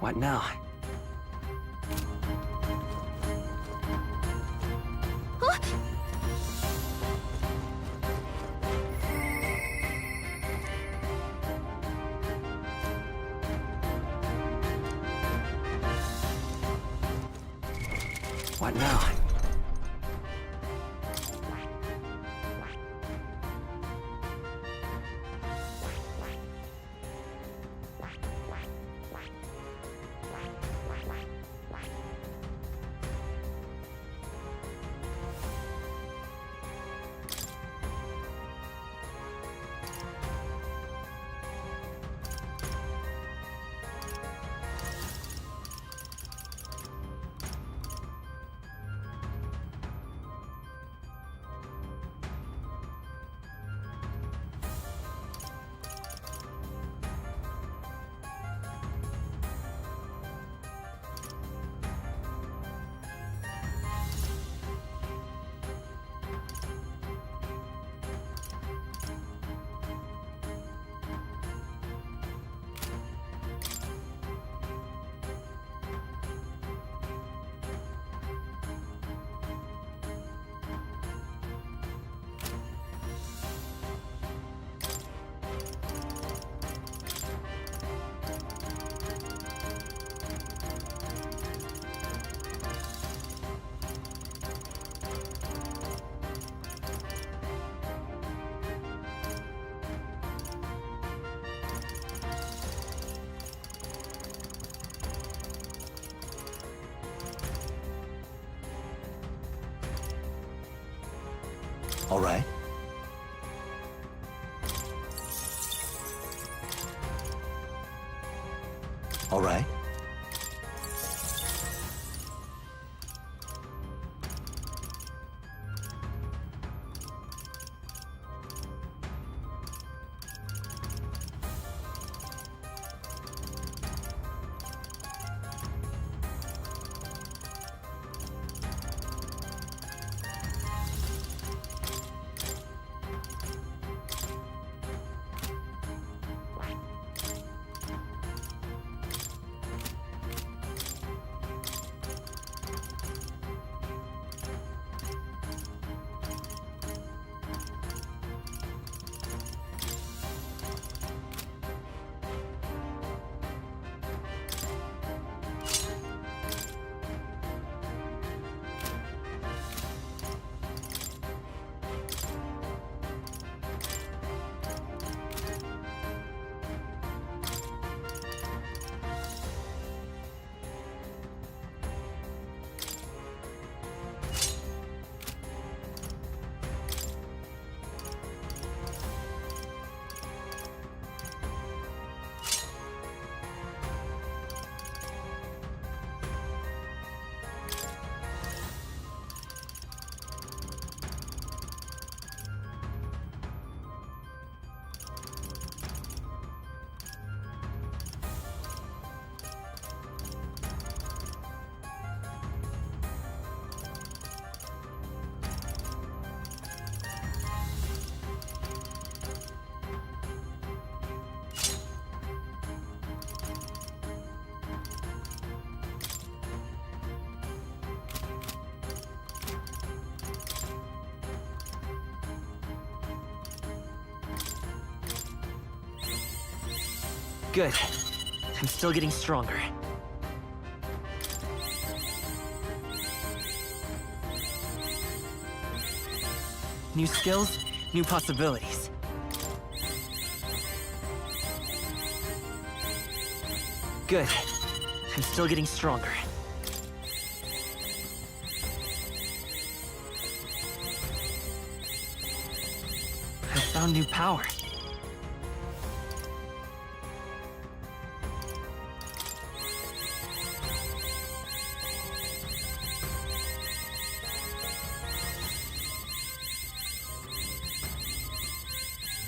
What now? What now? All right. All right. Good. I'm still getting stronger. New skills, new possibilities. Good. I'm still getting stronger. I found new power.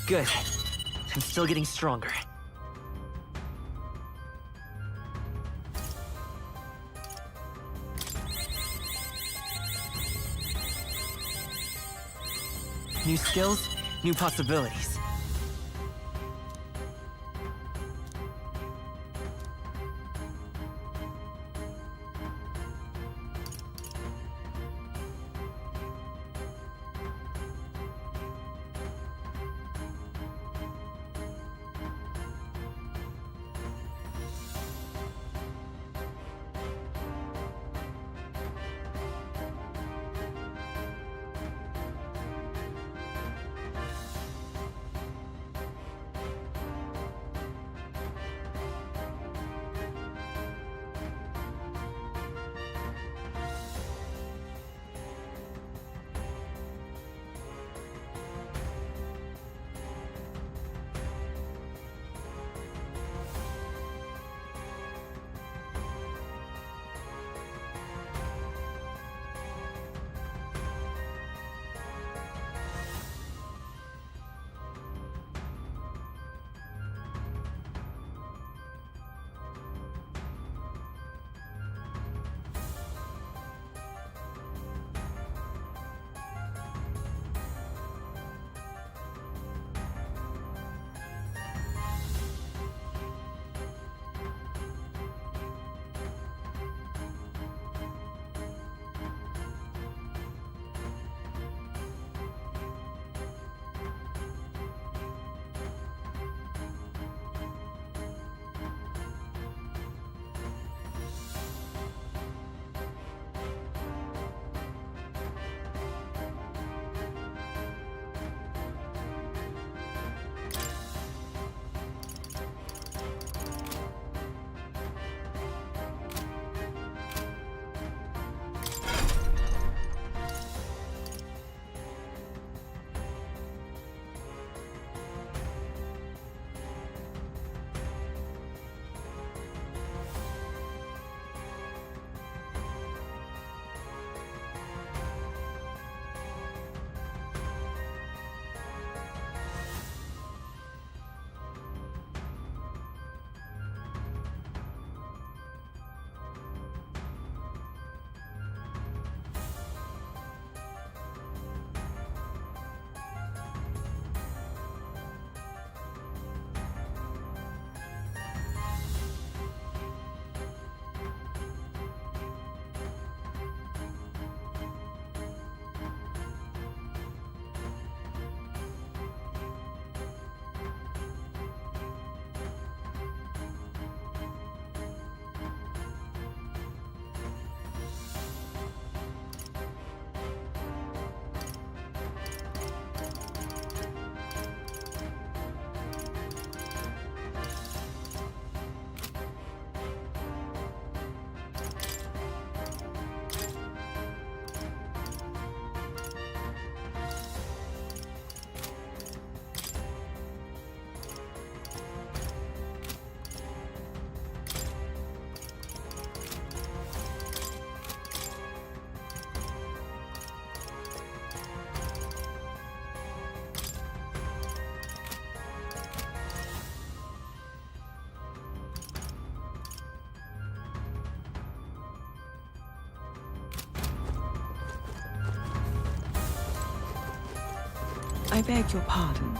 Good. I'm still getting stronger. New skills, new possibilities. I beg your pardon.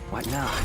What now?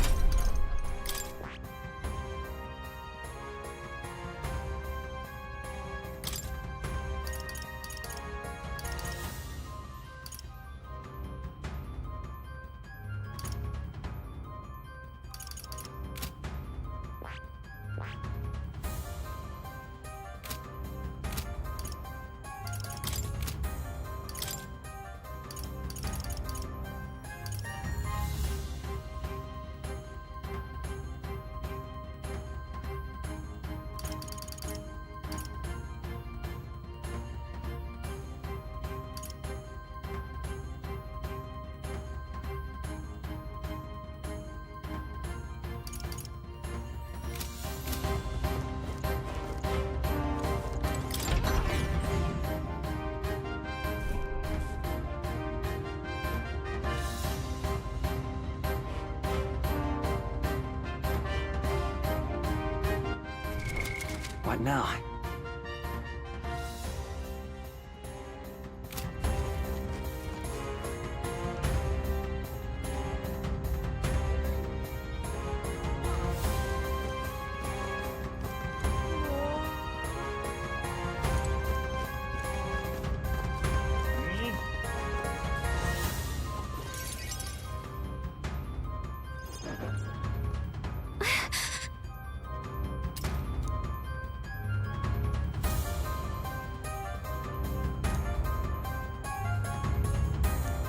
What now?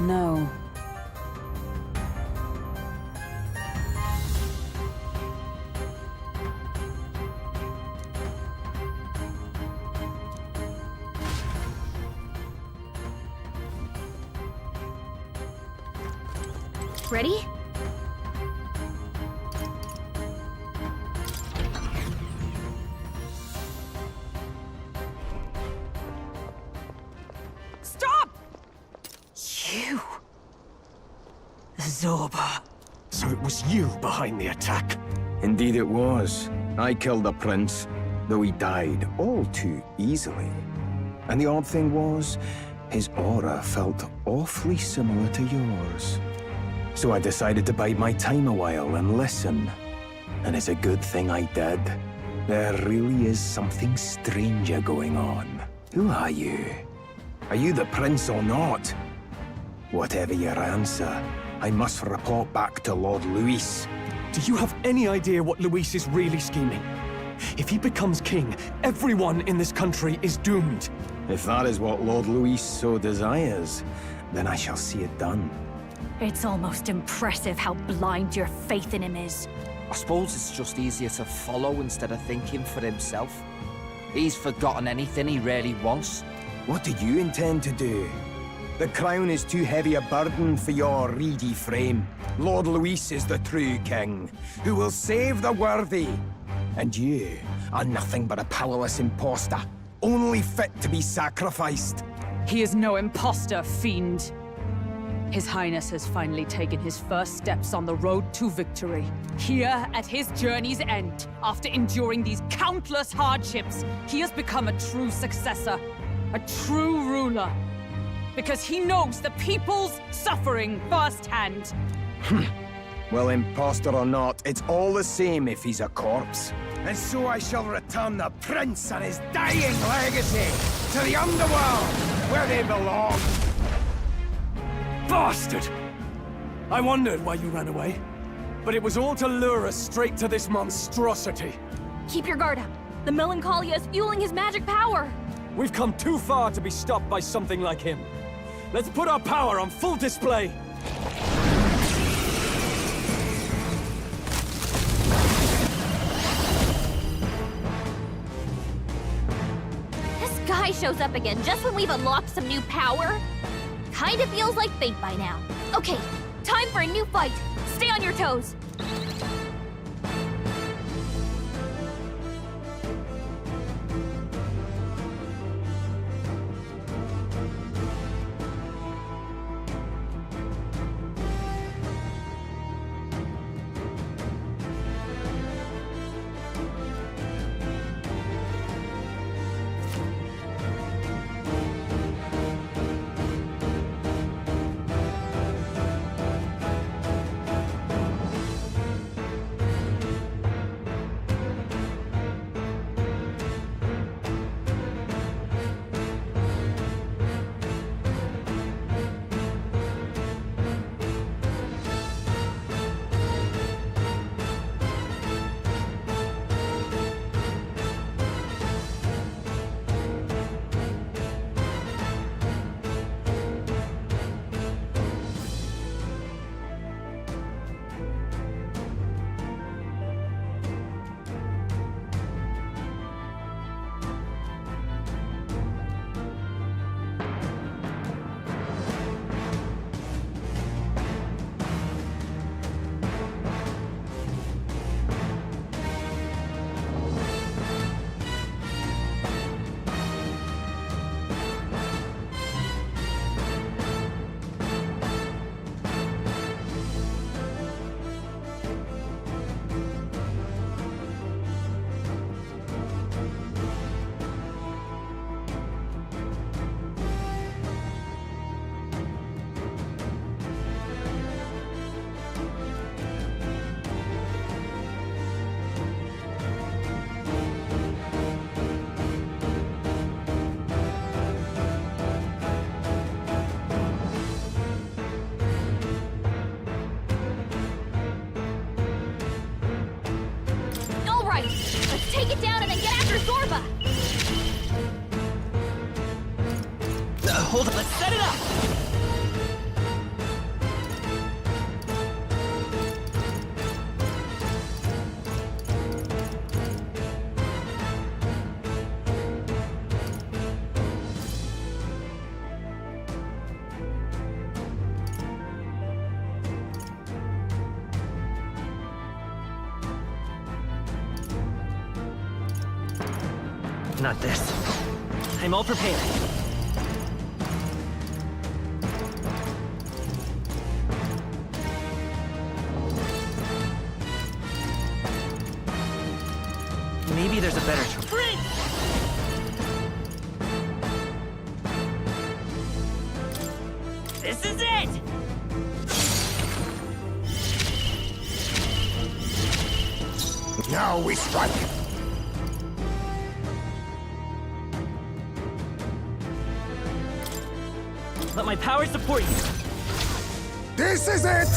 No. Ready? Stop! You... Zorba. So it was you behind the attack? Indeed it was. I killed the prince, though he died all too easily. And the odd thing was, his aura felt awfully similar to yours. So I decided to bide my time a while and listen. And it's a good thing I did. There really is something stranger going on. Who are you? Are you the prince or not? Whatever your answer, I must report back to Lord Luis. Do you have any idea what Luis is really scheming? If he becomes king, everyone in this country is doomed. If that is what Lord Luis so desires, then I shall see it done. It's almost impressive how blind your faith in him is. I suppose it's just easier to follow instead of thinking for himself. He's forgotten anything he really wants. What do you intend to do? The crown is too heavy a burden for your reedy frame. Lord Luis is the true king, who will save the worthy. And you are nothing but a powerless imposter, only fit to be sacrificed. He is no imposter, fiend. His Highness has finally taken his first steps on the road to victory. Here, at his journey's end, after enduring these countless hardships, he has become a true successor, a true ruler. Because he knows the people's suffering firsthand. Well, imposter or not, it's all the same if he's a corpse. And so I shall return the prince and his dying legacy to the underworld, where they belong. Bastard! I wondered why you ran away. But it was all to lure us straight to this monstrosity. Keep your guard up. The Melancholia is fueling his magic power! We've come too far to be stopped by something like him. Let's put our power on full display! This guy shows up again just when we've unlocked some new power. Kinda feels like fate by now. Okay, time for a new fight. Stay on your toes. Let's take it down and then get after Zorba! Hold on, let's set it up! Not this. I'm all prepared. Maybe there's a better choice. This is it! Now we strike. Let my power support you. This is it!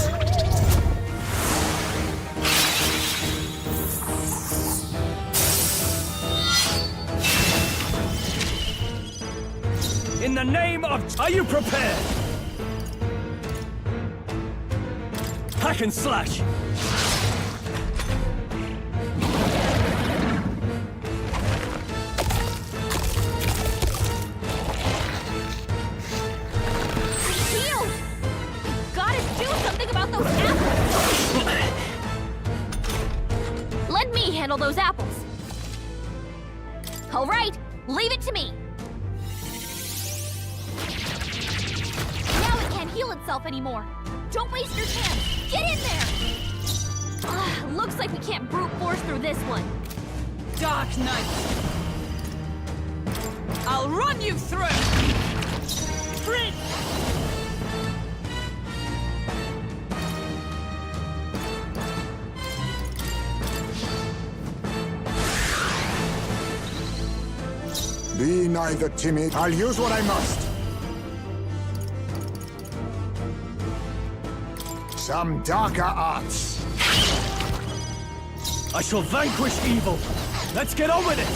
In the name of... Are you prepared? Hack and slash! Shield! Gotta do something about those apples! Let me handle those apples. All right, leave it to me. Now it can't heal itself anymore. Don't waste your chance. Get in there! Looks like we can't brute force through this one. Dark Knight! I'll run you through! Prince! Be neither timid. I'll use what I must. Some darker arts. I shall vanquish evil, Let's get on with it!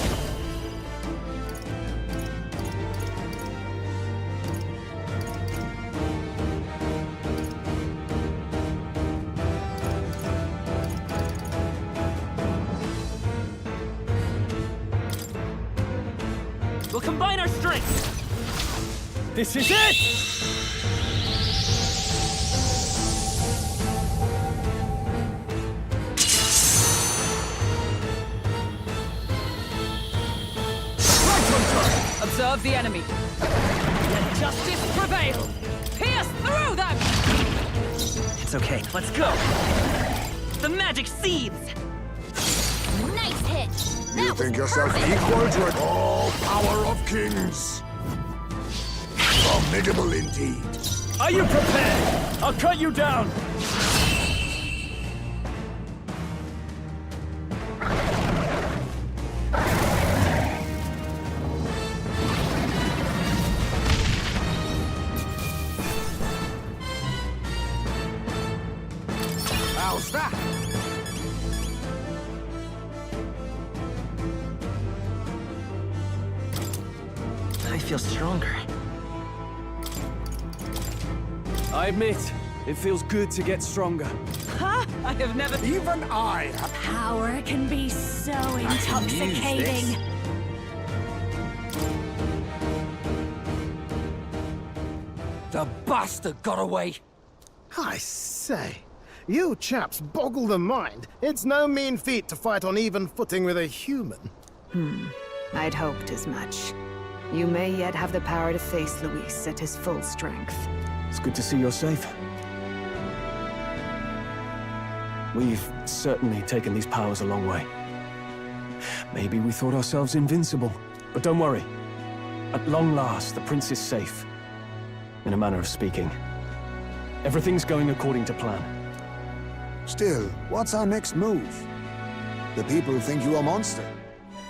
We'll combine our strengths! This is it! Observe the enemy. Let justice prevail. Pierce through them! It's okay, let's go! The magic seeds! Nice hit! You That think was yourself perfect. equal to all power of kings? Formidable indeed. Are you prepared? I'll cut you down! How's that? I feel stronger. I admit, it feels good to get stronger. Ha! I have never... Even I have... Power can be so intoxicating. The bastard got away. I say, you chaps boggle the mind. It's no mean feat to fight on even footing with a human. I'd hoped as much. You may yet have the power to face Luis at his full strength. It's good to see you're safe. We've certainly taken these powers a long way. Maybe we thought ourselves invincible, but don't worry. At long last, the prince is safe. In a manner of speaking. Everything's going according to plan. Still, what's our next move? The people think you a monster.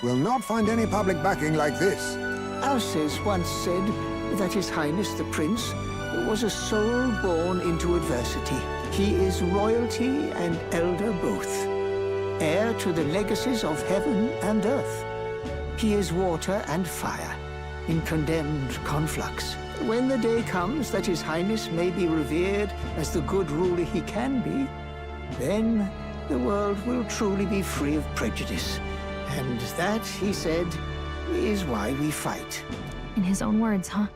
We'll not find any public backing like this. Alces once said that His Highness the Prince was a soul born into adversity. He is royalty and elder both, heir to the legacies of heaven and earth. He is water and fire, in condemned conflux. When the day comes that His Highness may be revered as the good ruler he can be, then the world will truly be free of prejudice. And that, he said, is why we fight. In his own words, huh?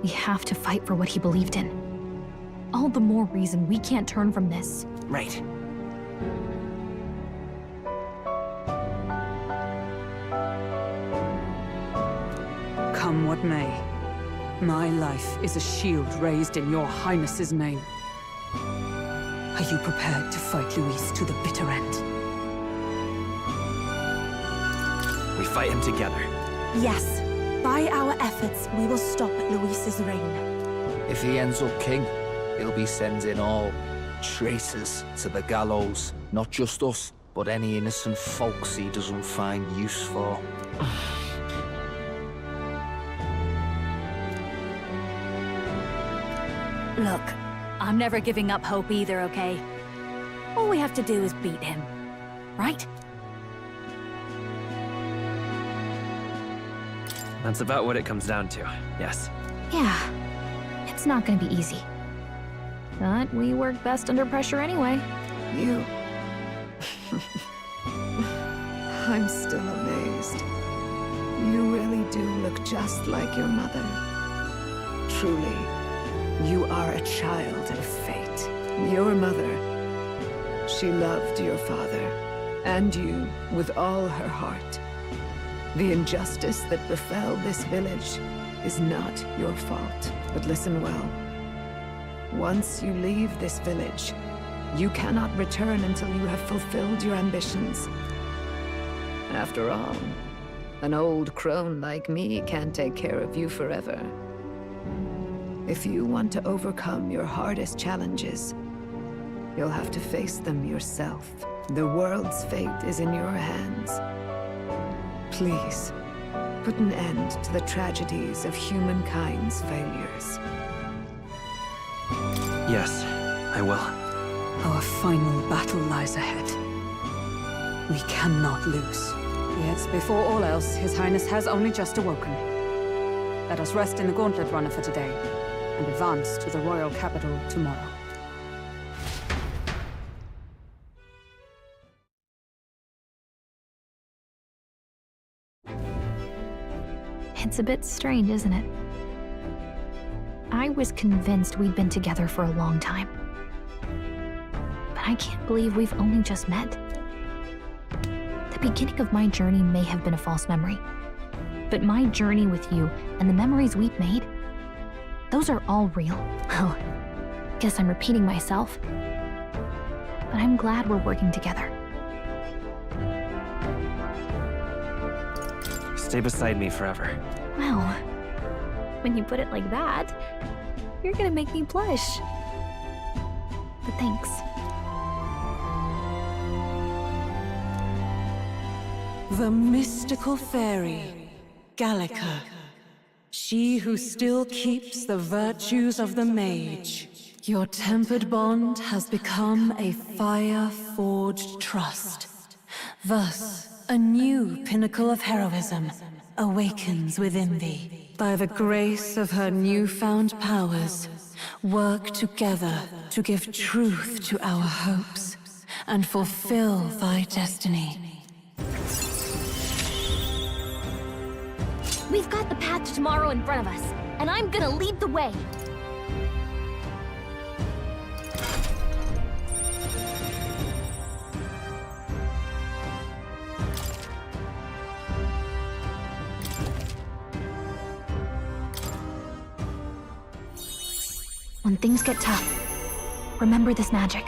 We have to fight for what he believed in. All the more reason we can't turn from this. Right. Come what may, my life is a shield raised in your highness's name. Are you prepared to fight Luis to the bitter end? We fight him together. Yes. By our efforts, we will stop Luis's reign. If he ends up king, he'll be sending all traitors to the gallows. Not just us, but any innocent folks he doesn't find use for. Look, I'm never giving up hope either, okay? All we have to do is beat him, right? That's about what it comes down to, yes. Yeah, it's not gonna be easy. But we work best under pressure anyway. You... I'm still amazed. You really do look just like your mother. Truly, you are a child of fate. Your mother, she loved your father, and you with all her heart. The injustice that befell this village is not your fault. But listen well. Once you leave this village, you cannot return until you have fulfilled your ambitions. After all, an old crone like me can't take care of you forever. If you want to overcome your hardest challenges, you'll have to face them yourself. The world's fate is in your hands. Please, put an end to the tragedies of humankind's failures. Yes, I will. Our final battle lies ahead. We cannot lose. Yet, before all else, His Highness has only just awoken. Let us rest in the Gauntlet Runner for today, and advance to the royal capital tomorrow. It's a bit strange, isn't it? I was convinced we'd been together for a long time. But I can't believe we've only just met. The beginning of my journey may have been a false memory. But my journey with you and the memories we've made, those are all real. Well, guess I'm repeating myself. But I'm glad we're working together. Stay beside me forever. Well, when you put it like that, you're gonna make me blush. But thanks. The mystical fairy, Gallica. She who still keeps the virtues of the mage. Your tempered bond has become a fire-forged trust. Thus, a new pinnacle of heroism awakens within thee. By the grace of her newfound powers, work together to give truth to our hopes and fulfill thy destiny. We've got the path to tomorrow in front of us, and I'm gonna lead the way. When things get tough, remember this magic.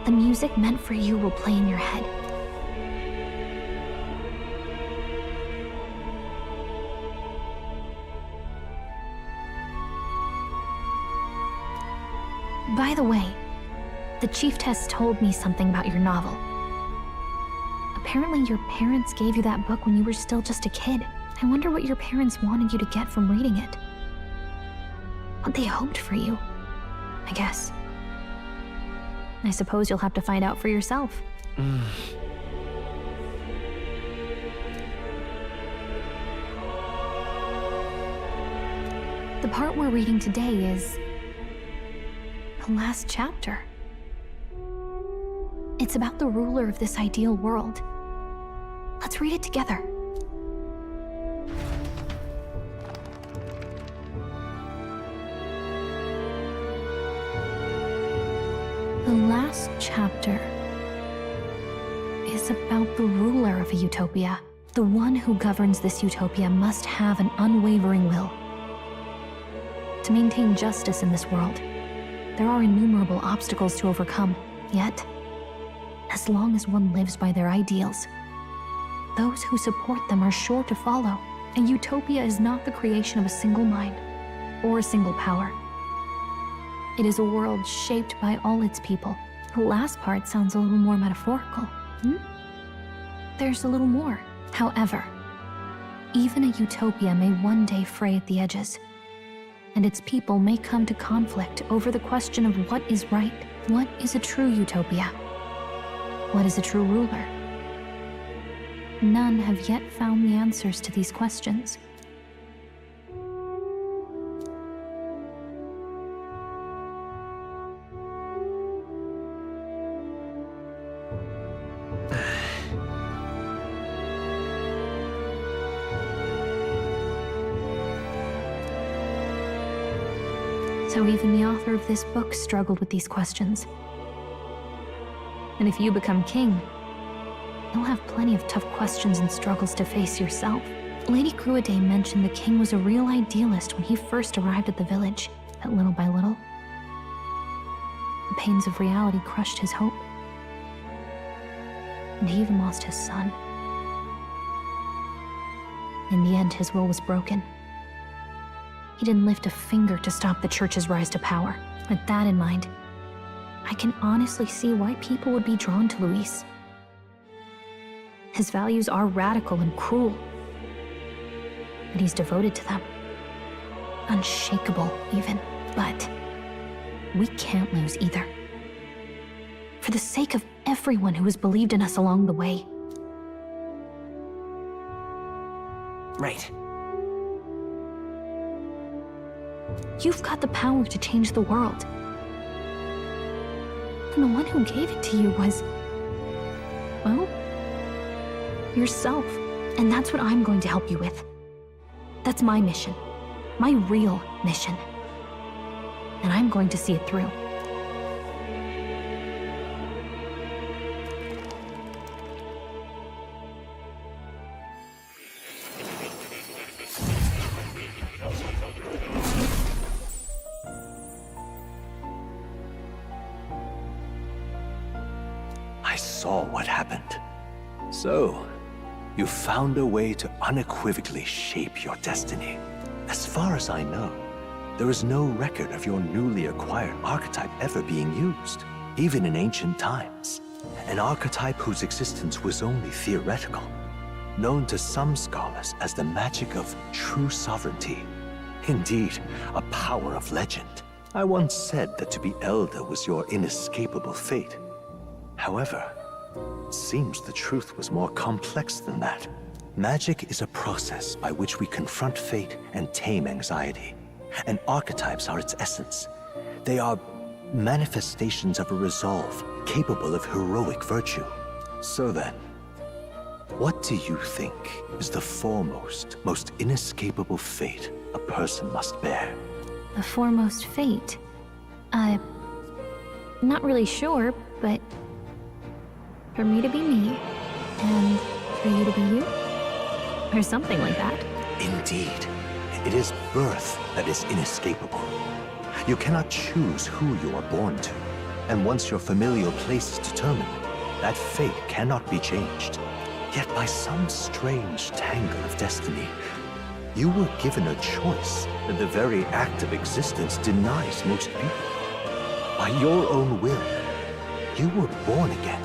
The music meant for you will play in your head. By the way, the Chieftess told me something about your novel. Apparently your parents gave you that book when you were still just a kid. I wonder what your parents wanted you to get from reading it. What they hoped for you, I guess. I suppose you'll have to find out for yourself. The part we're reading today is the last chapter. It's about the ruler of this ideal world. Let's read it together. The last chapter is about the ruler of a utopia. The one who governs this utopia must have an unwavering will. To maintain justice in this world, there are innumerable obstacles to overcome. Yet, as long as one lives by their ideals, those who support them are sure to follow. A utopia is not the creation of a single mind or a single power. It is a world shaped by all its people. The last part sounds a little more metaphorical. There's a little more. However, even a utopia may one day fray at the edges, and its people may come to conflict over the question of what is right. What is a true utopia? What is a true ruler? None have yet found the answers to these questions. So even the author of this book struggled with these questions. And if you become king, you'll have plenty of tough questions and struggles to face yourself. Lady Gruaday mentioned the king was a real idealist when he first arrived at the village, but little by little, the pains of reality crushed his hope. And he even lost his son. In the end, his will was broken. He didn't lift a finger to stop the church's rise to power. With that in mind, I can honestly see why people would be drawn to Luis. His values are radical and cruel, but he's devoted to them. Unshakable, even. But we can't lose either. for the sake of everyone who has believed in us along the way. Right. You've got the power to change the world. And the one who gave it to you was, well, yourself. And that's what I'm going to help you with. That's my mission. My real mission. And I'm going to see it through. I saw what happened. So, you found a way to unequivocally shape your destiny. As far as I know, there is no record of your newly acquired archetype ever being used, even in ancient times. An archetype whose existence was only theoretical, known to some scholars as the magic of true sovereignty. Indeed, a power of legend. I once said that to be Elder was your inescapable fate. However, it seems the truth was more complex than that. Magic is a process by which we confront fate and tame anxiety. And archetypes are its essence. They are manifestations of a resolve capable of heroic virtue. So then, what do you think is the foremost, most inescapable fate a person must bear? The foremost fate? Not really sure, but for me to be me, and for you to be you? Or something like that. Indeed. It is birth that is inescapable. You cannot choose who you are born to. And once your familial place is determined, that fate cannot be changed. Yet by some strange tangle of destiny, you were given a choice that the very act of existence denies most people. By your own will, you were born again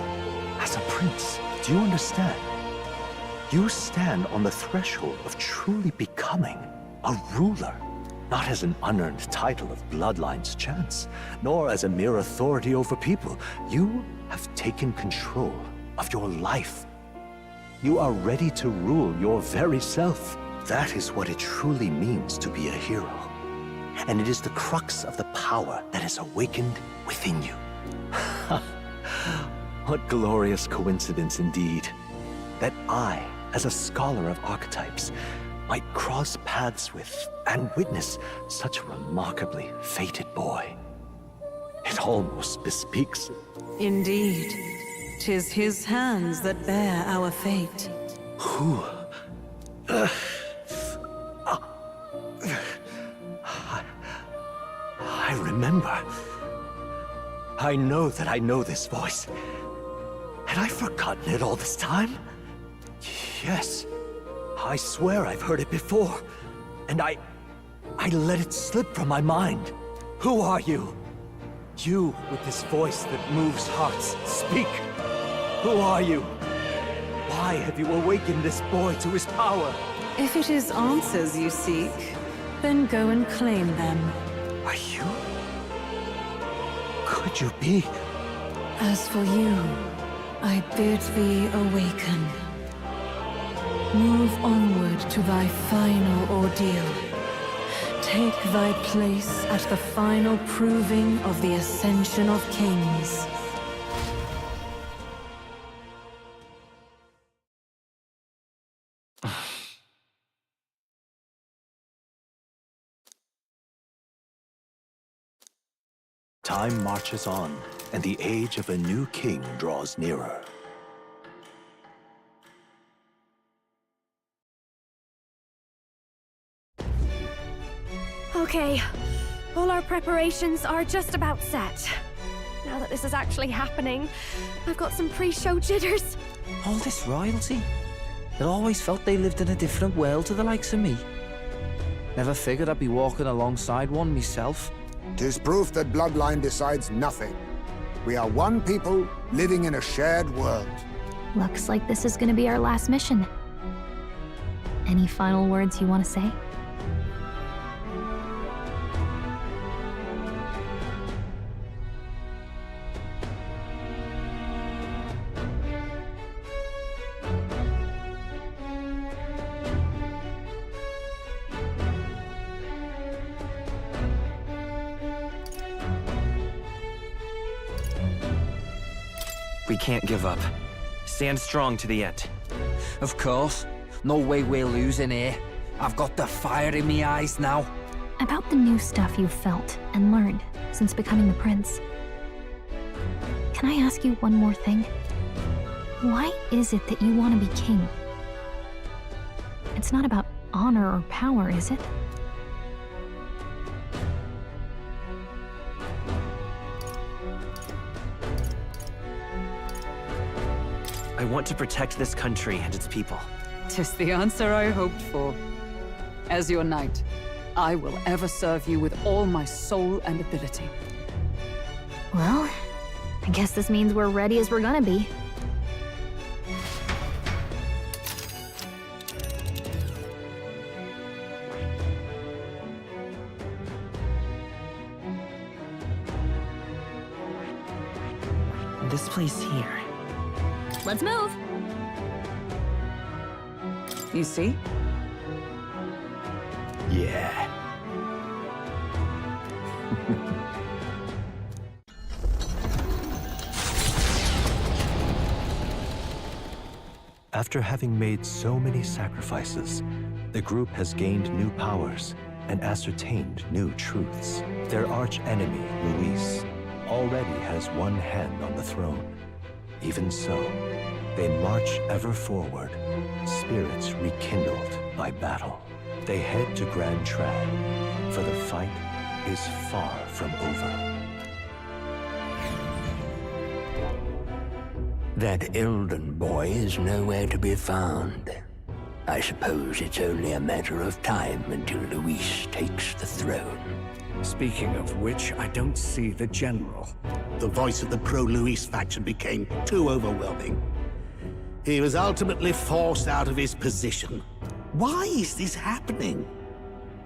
as a prince. Do you understand? You stand on the threshold of truly becoming a ruler, not as an unearned title of bloodline's chance, nor as a mere authority over people. You have taken control of your life. You are ready to rule your very self. That is what it truly means to be a hero. And it is the crux of the power that is awakened within you. What glorious coincidence indeed, that I, as a scholar of archetypes, might cross paths with and witness such a remarkably fated boy. It almost bespeaks it. Indeed. 'Tis his hands that bear our fate. Who? I remember. I know that I know this voice. Had I forgotten it all this time? Yes. I swear I've heard it before. And I let it slip from my mind. Who are you? You with this voice that moves hearts. Speak. Who are you? Why have you awakened this boy to his power? If it is answers you seek, then go and claim them. Are you? Could you be? As for you, I bid thee awaken. Move onward to thy final ordeal. Take thy place at the final proving of the Ascension of Kings. Time marches on, and the age of a new king draws nearer. Okay, all our preparations are just about set. Now that this is actually happening, I've got some pre-show jitters. All this royalty? I always felt they lived in a different world to the likes of me. Never figured I'd be walking alongside one myself. 'Tis proof that bloodline decides nothing. We are one people living in a shared world. Looks like this is gonna be our last mission. Any final words you want to say? We can't give up. Stand strong to the end. Of course. No way we're losing here. I've got the fire in me eyes now. About the new stuff you've felt and learned since becoming the prince. Can I ask you one more thing? Why is it that you want to be king? It's not about honor or power, is it? I want to protect this country and its people. 'Tis the answer I hoped for. As your knight, I will ever serve you with all my soul and ability. Well, I guess this means we're ready as we're gonna be. This place here. Let's move. You see? Yeah. After having made so many sacrifices, the group has gained new powers and ascertained new truths. Their arch-enemy, Luis, already has one hand on the throne. Even so, they march ever forward, spirits rekindled by battle. They head to Grand Trad, for the fight is far from over. That Eldon boy is nowhere to be found. I suppose it's only a matter of time until Luis takes the throne. Speaking of which, I don't see the general. The voice of the pro-Luis faction became too overwhelming. He was ultimately forced out of his position. Why is this happening?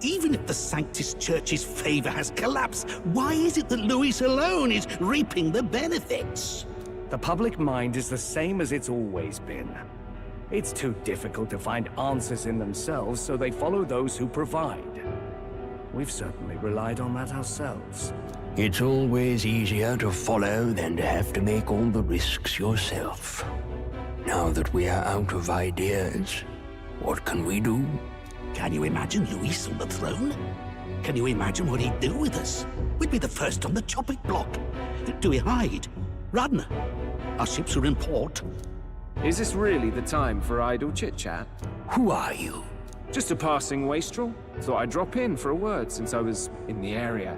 Even if the Sanctus Church's favor has collapsed, why is it that Luis alone is reaping the benefits? The public mind is the same as it's always been. It's too difficult to find answers in themselves, so they follow those who provide. We've certainly relied on that ourselves. It's always easier to follow than to have to make all the risks yourself. Now that we are out of ideas, what can we do? Can you imagine Luis on the throne? Can you imagine what he'd do with us? We'd be the first on the chopping block. Do we hide? Run? Our ships are in port. Is this really the time for idle chit-chat? Who are you? Just a passing wastrel. Thought I'd drop in for a word since I was in the area.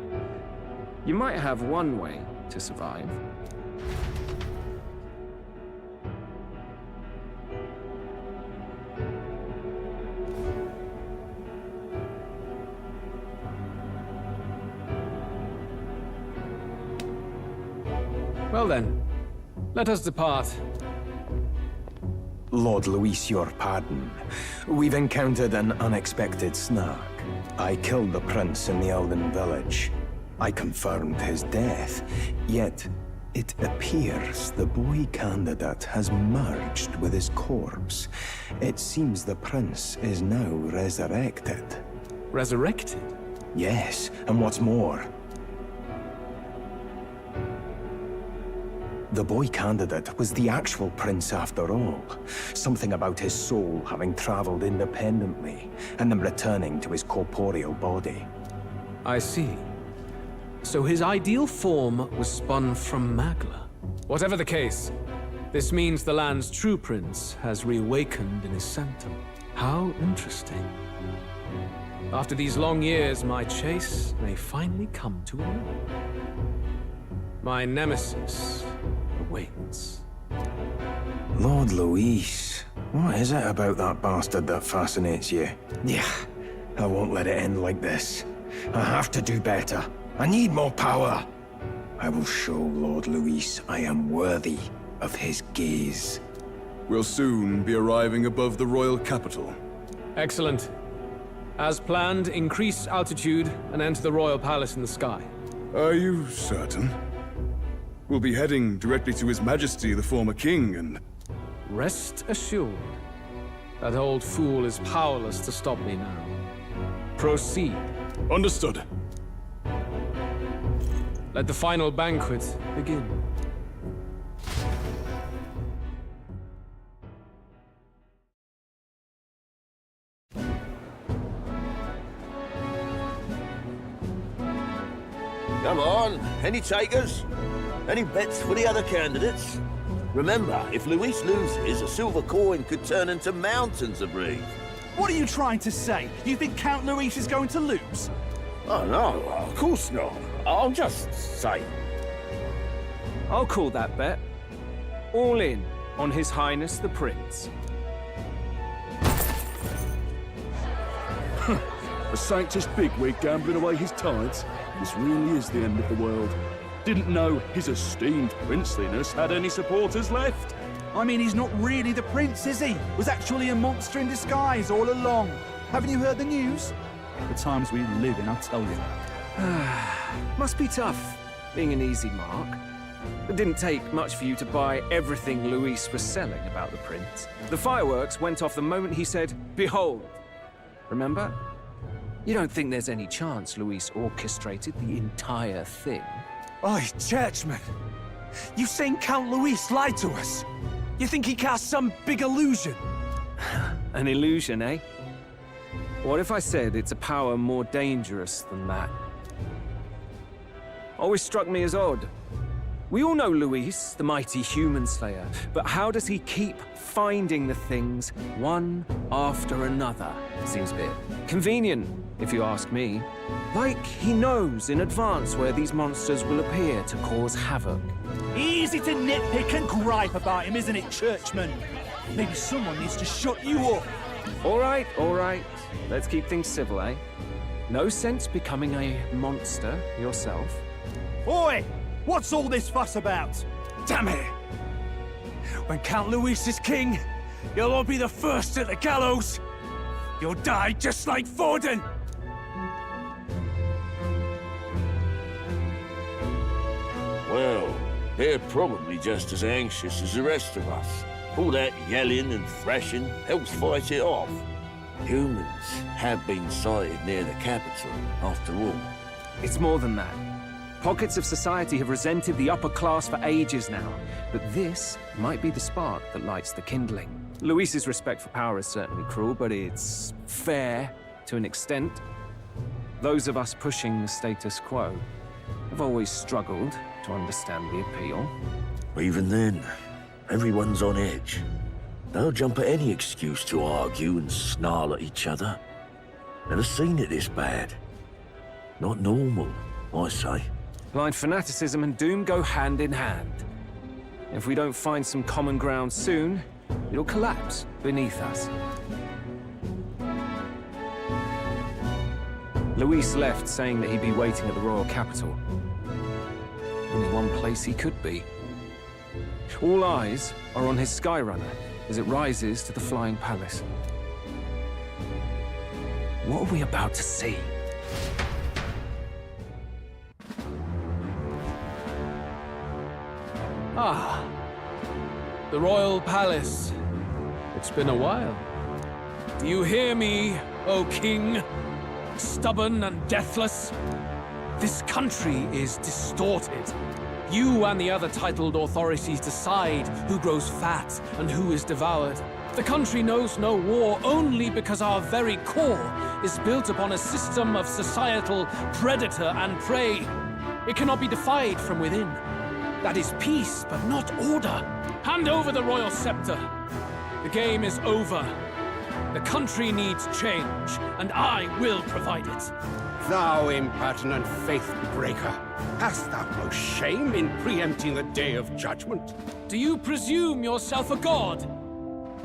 You might have one way to survive. Well then, let us depart. Lord Luis, your pardon. We've encountered an unexpected snag. I killed the prince in the Elden village. I confirmed his death, yet it appears the boy candidate has merged with his corpse. It seems the prince is now resurrected. Resurrected? Yes, and what's more, the boy candidate was the actual prince after all. Something about his soul having traveled independently, and then returning to his corporeal body. I see. So his ideal form was spun from Magla. Whatever the case, this means the land's true prince has reawakened in his sanctum. How interesting. After these long years, my chase may finally come to an end. My nemesis awaits. Lord Luis, what is it about that bastard that fascinates you? Yeah, I won't let it end like this. I have to do better. I need more power. I will show Lord Luis I am worthy of his gaze. We'll soon be arriving above the royal capital. Excellent. As planned, increase altitude and enter the royal palace in the sky. Are you certain? We'll be heading directly to His Majesty, the former king, and... Rest assured, that old fool is powerless to stop me now. Proceed. Understood. Let the final banquet begin. Come on, any takers? Any bets for the other candidates? Remember, if Luis loses, a silver coin could turn into mountains of Reeve. What are you trying to say? You think Count Luis is going to lose? Oh, no, of course not. I'll just say. I'll call that bet. All in on His Highness the Prince. A Sanctus bigwig gambling away his tithes? This really is the end of the world. Didn't know his esteemed princeliness had any supporters left. I mean, he's not really the prince, is he? Was actually a monster in disguise all along. Haven't you heard the news? The times we live in, I'll tell you. Must be tough, being an easy mark. It didn't take much for you to buy everything Luis was selling about the prince. The fireworks went off the moment he said, "Behold." Remember? You don't think there's any chance Luis orchestrated the entire thing? Oi, churchman! You saying Count Luis lied to us? You think he cast some big illusion? An illusion, eh? What if I said it's a power more dangerous than that? Always struck me as odd. We all know Luis, the mighty human slayer, but how does he keep finding the things one after another? Seems a bit convenient, if you ask me. Like he knows in advance where these monsters will appear to cause havoc. Easy to nitpick and gripe about him, isn't it, churchman? Maybe someone needs to shut you up. All right. Let's keep things civil, eh? No sense becoming a monster yourself. Oi! What's all this fuss about? Damn it! When Count Luis is king, you'll all be the first at the gallows. You'll die just like Forden. Well, they're probably just as anxious as the rest of us. All that yelling and thrashing helps fight it off. Humans have been sighted near the capital, after all. It's more than that. Pockets of society have resented the upper class for ages now, but this might be the spark that lights the kindling. Luis's respect for power is certainly cruel, but it's fair to an extent. Those of us pushing the status quo have always struggled to understand the appeal. Even then, everyone's on edge. They'll jump at any excuse to argue and snarl at each other. Never seen it this bad. Not normal, I say. Blind fanaticism and doom go hand in hand. If we don't find some common ground soon, it'll collapse beneath us. Luis left saying that he'd be waiting at the royal capital. Only one place he could be. All eyes are on his Skyrunner as it rises to the Flying Palace. What are we about to see? Ah, the Royal Palace. It's been a while. Do you hear me, O King? Stubborn and deathless? This country is distorted. You and the other titled authorities decide who grows fat and who is devoured. The country knows no war only because our very core is built upon a system of societal predator and prey. It cannot be defied from within. That is peace, but not order. Hand over the royal scepter. The game is over. The country needs change, and I will provide it. Thou impertinent faith breaker, hast thou no shame in preempting the day of judgment? Do you presume yourself a god?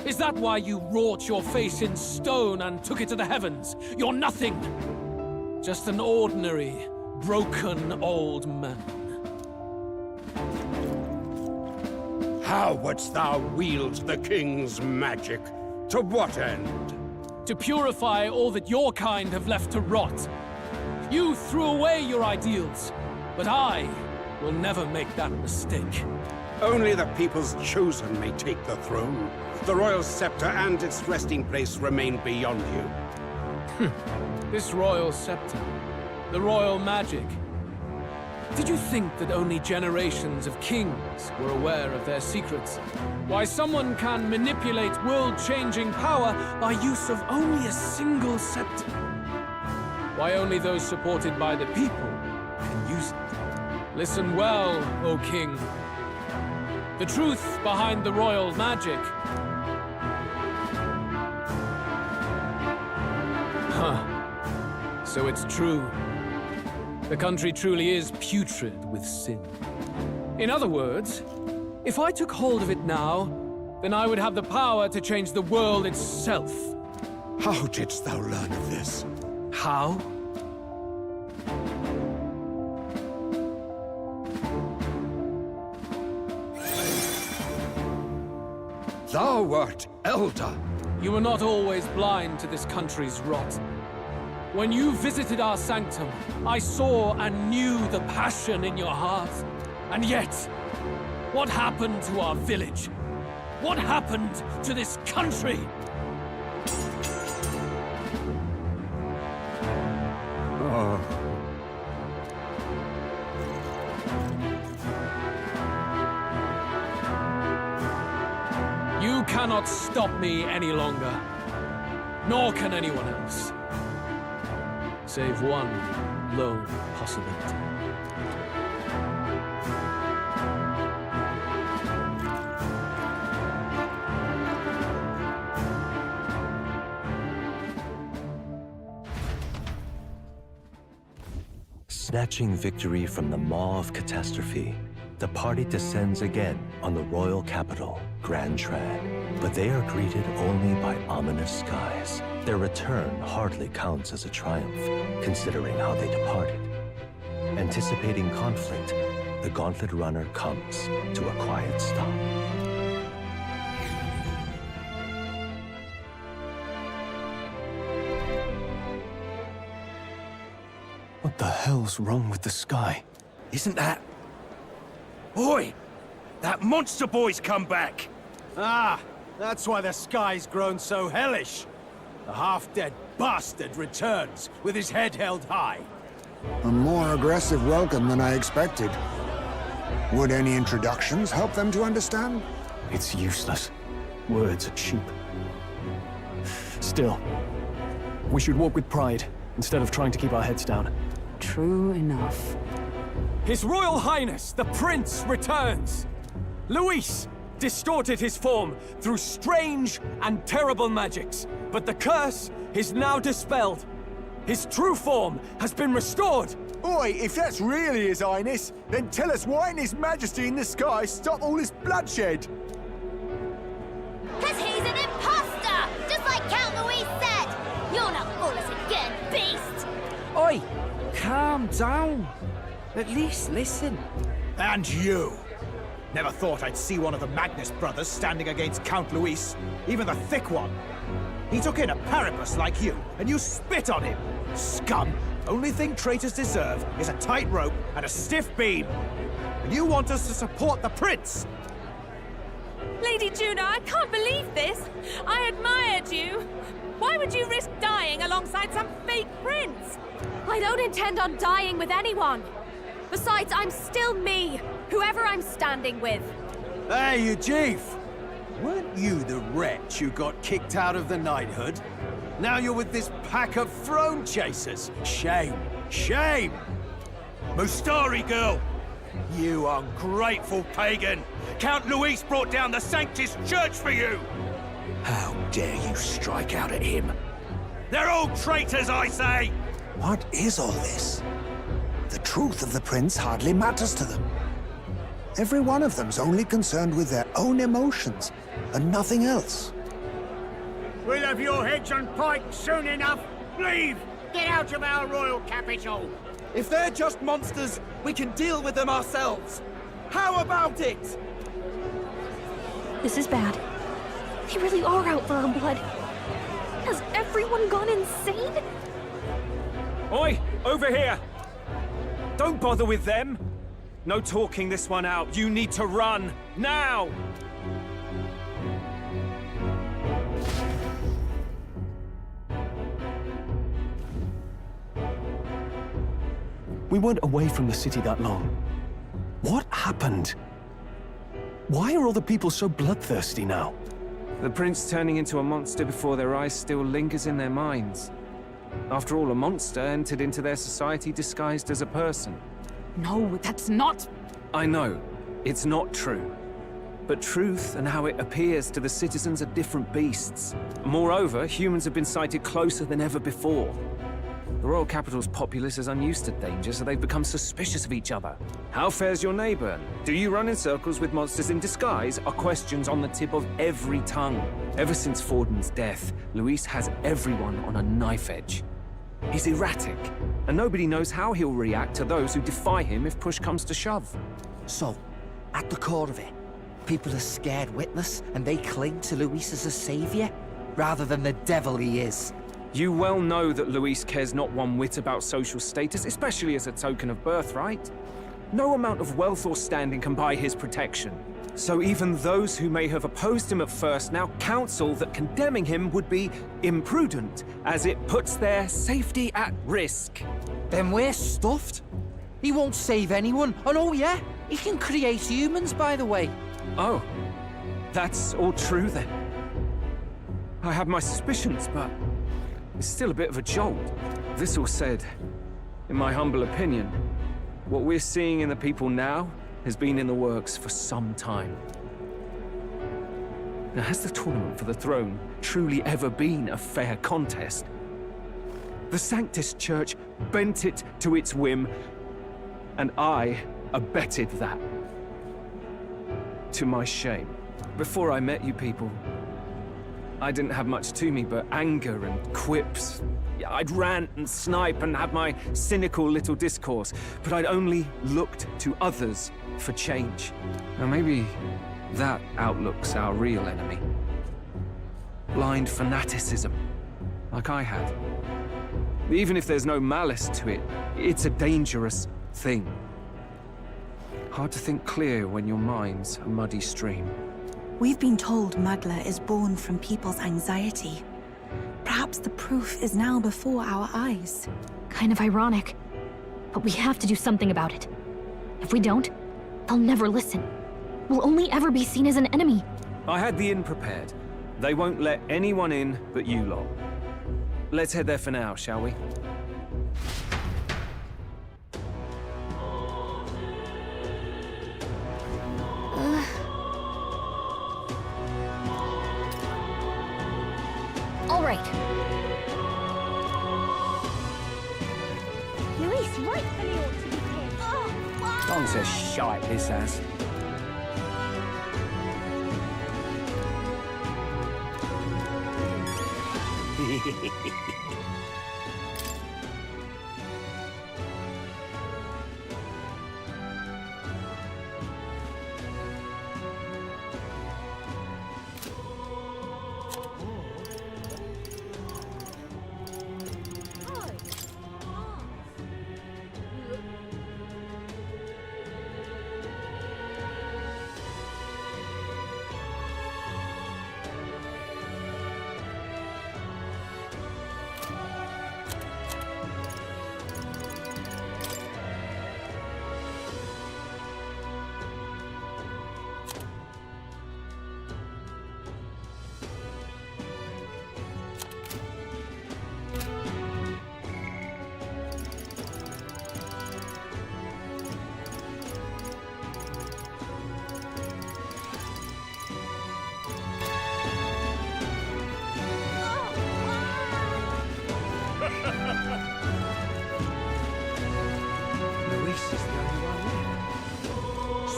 Is that why you wrought your face in stone and took it to the heavens? You're nothing. Just an ordinary, broken old man. How wouldst thou wield the king's magic? To what end? To purify all that your kind have left to rot. You threw away your ideals, but I will never make that mistake. Only the people's chosen may take the throne. The royal scepter and its resting place remain beyond you. This royal scepter, the royal magic. Did you think that only generations of kings were aware of their secrets? Why someone can manipulate world-changing power by use of only a single scepter? Why only those supported by the people can use it? Listen well, O King. The truth behind the royal magic. Huh. So it's true. The country truly is putrid with sin. In other words, if I took hold of it now, then I would have the power to change the world itself. How didst thou learn of this? How? Thou wert elder. You were not always blind to this country's rot. When you visited our sanctum, I saw and knew the passion in your heart. And yet, what happened to our village? What happened to this country? Oh. You cannot stop me any longer. Nor can anyone else. Save one lone possibility. Snatching victory from the maw of catastrophe, the party descends again on the royal capital, Grand Trad. But they are greeted only by ominous skies. Their return hardly counts as a triumph, considering how they departed. Anticipating conflict, the Gauntlet Runner comes to a quiet stop. What the hell's wrong with the sky? Isn't that... Oi! That monster boy's come back! Ah, that's why the sky's grown so hellish. The half-dead bastard returns with his head held high. A more aggressive welcome than I expected. Would any introductions help them to understand? It's useless. Words are cheap. Still, we should walk with pride, instead of trying to keep our heads down. True enough. His Royal Highness, the Prince, returns! Luis distorted his form through strange and terrible magics, but the curse is now dispelled. His true form has been restored! Oi, if that's really His Highness, then tell us why in His Majesty in the sky stop all this bloodshed? 'Cause he's an imposter! Just like Count Luis said! You'll not fool us again, beast! Oi, calm down. At least listen. And you! Never thought I'd see one of the Magnus brothers standing against Count Luis, even the thick one. He took in a Paribus like you, and you spit on him! Scum! Only thing traitors deserve is a tight rope and a stiff beam. And you want us to support the prince! Lady Juno, I can't believe this! I admired you! Why would you risk dying alongside some fake prince? I don't intend on dying with anyone. Besides, I'm still me, whoever I'm standing with. Hey, you chief! Weren't you the wretch who got kicked out of the knighthood? Now you're with this pack of throne chasers. Shame! Shame! Mustari girl! You ungrateful pagan! Count Luis brought down the Sanctus Church for you! How dare you strike out at him? They're all traitors, I say! What is all this? The truth of the prince hardly matters to them. Every one of them's only concerned with their own emotions, and nothing else. We'll have your heads on pikes soon enough. Leave! Get out of our royal capital! If they're just monsters, we can deal with them ourselves. How about it? This is bad. They really are out for our blood. Has everyone gone insane? Oi! Over here! Don't bother with them! No talking this one out. You need to run. Now! We weren't away from the city that long. What happened? Why are all the people so bloodthirsty now? The prince turning into a monster before their eyes still lingers in their minds. After all, a monster entered into their society disguised as a person. No, that's not... I know, it's not true. But truth and how it appears to the citizens are different beasts. Moreover, humans have been sighted closer than ever before. The royal capital's populace is unused to danger, so they've become suspicious of each other. How fares your neighbor? Do you run in circles with monsters in disguise? Are questions on the tip of every tongue. Ever since Forden's death, Luis has everyone on a knife edge. He's erratic, and nobody knows how he'll react to those who defy him if push comes to shove. So, at the core of it, people are scared witless, and they cling to Luis as a savior, rather than the devil he is. You well know that Luis cares not one whit about social status, especially as a token of birthright. No amount of wealth or standing can buy his protection. So even those who may have opposed him at first now counsel that condemning him would be imprudent, as it puts their safety at risk. Then we're stuffed. He won't save anyone, and oh yeah, he can create humans, by the way. Oh, that's all true then. I have my suspicions, but it's still a bit of a jolt. This all said, in my humble opinion, what we're seeing in the people now has been in the works for some time. Now, has the tournament for the throne truly ever been a fair contest? The Sanctus Church bent it to its whim, and I abetted that. To my shame. Before I met you people, I didn't have much to me but anger and quips. I'd rant and snipe and have my cynical little discourse, but I'd only looked to others for change. Now maybe that outlook's our real enemy. Blind fanaticism, like I had. Even if there's no malice to it, it's a dangerous thing. Hard to think clear when your mind's a muddy stream. We've been told Magla is born from people's anxiety. Perhaps the proof is now before our eyes. Kind of ironic. But we have to do something about it. If we don't, they'll never listen. We'll only ever be seen as an enemy. I had the inn prepared. They won't let anyone in but you lot. Let's head there for now, shall we? All right. Luis rightfully ought to be here. Don's a shite, this has.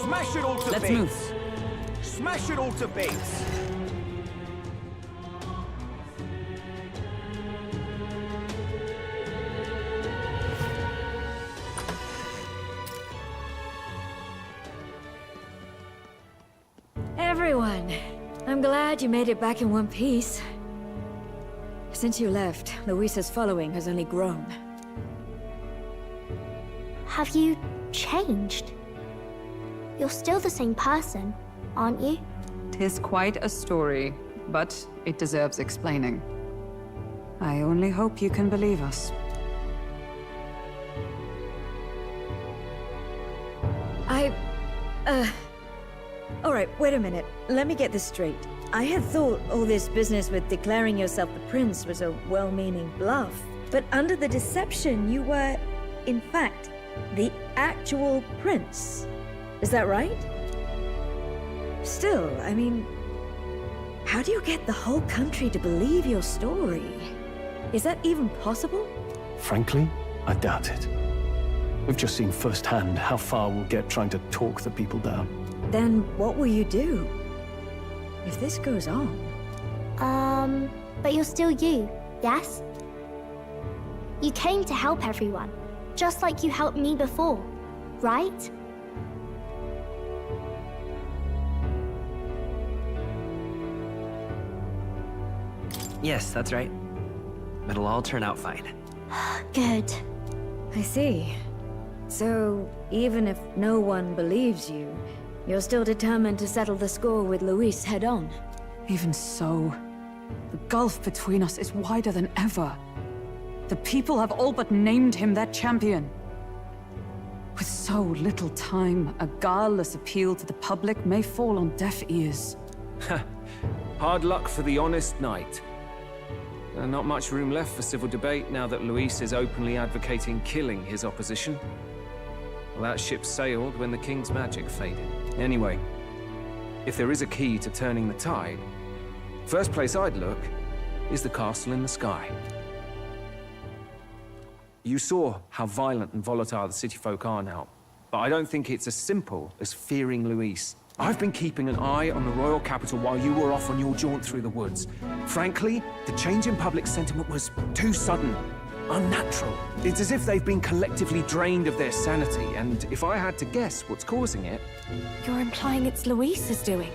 Smash it all to Let's bits! move. Smash it all to bits! Everyone, I'm glad you made it back in one piece. Since you left, Luis's following has only grown. Have you changed? You're still the same person, aren't you? 'Tis quite a story, but it deserves explaining. I only hope you can believe us. Alright, wait a minute. Let me get this straight. I had thought all this business with declaring yourself the prince was a well-meaning bluff. But under the deception, you were, in fact, the actual prince. Is that right? Still, I mean, how do you get the whole country to believe your story? Is that even possible? Frankly, I doubt it. We've just seen firsthand how far we'll get trying to talk the people down. Then what will you do? If this goes on... But you're still you, yes? You came to help everyone, just like you helped me before, right? Yes, that's right. It'll all turn out fine. Good. I see. So, even if no one believes you, you're still determined to settle the score with Luis head-on? Even so, the gulf between us is wider than ever. The people have all but named him their champion. With so little time, a guileless appeal to the public may fall on deaf ears. Hard luck for the honest knight. Not much room left for civil debate now that Luis is openly advocating killing his opposition. Well, that ship sailed when the king's magic faded. Anyway, if there is a key to turning the tide, first place I'd look is the castle in the sky. You saw how violent and volatile the city folk are now, but I don't think it's as simple as fearing Luis. I've been keeping an eye on the royal capital while you were off on your jaunt through the woods. Frankly, the change in public sentiment was too sudden, unnatural. It's as if they've been collectively drained of their sanity, and if I had to guess what's causing it... You're implying it's Luis's doing?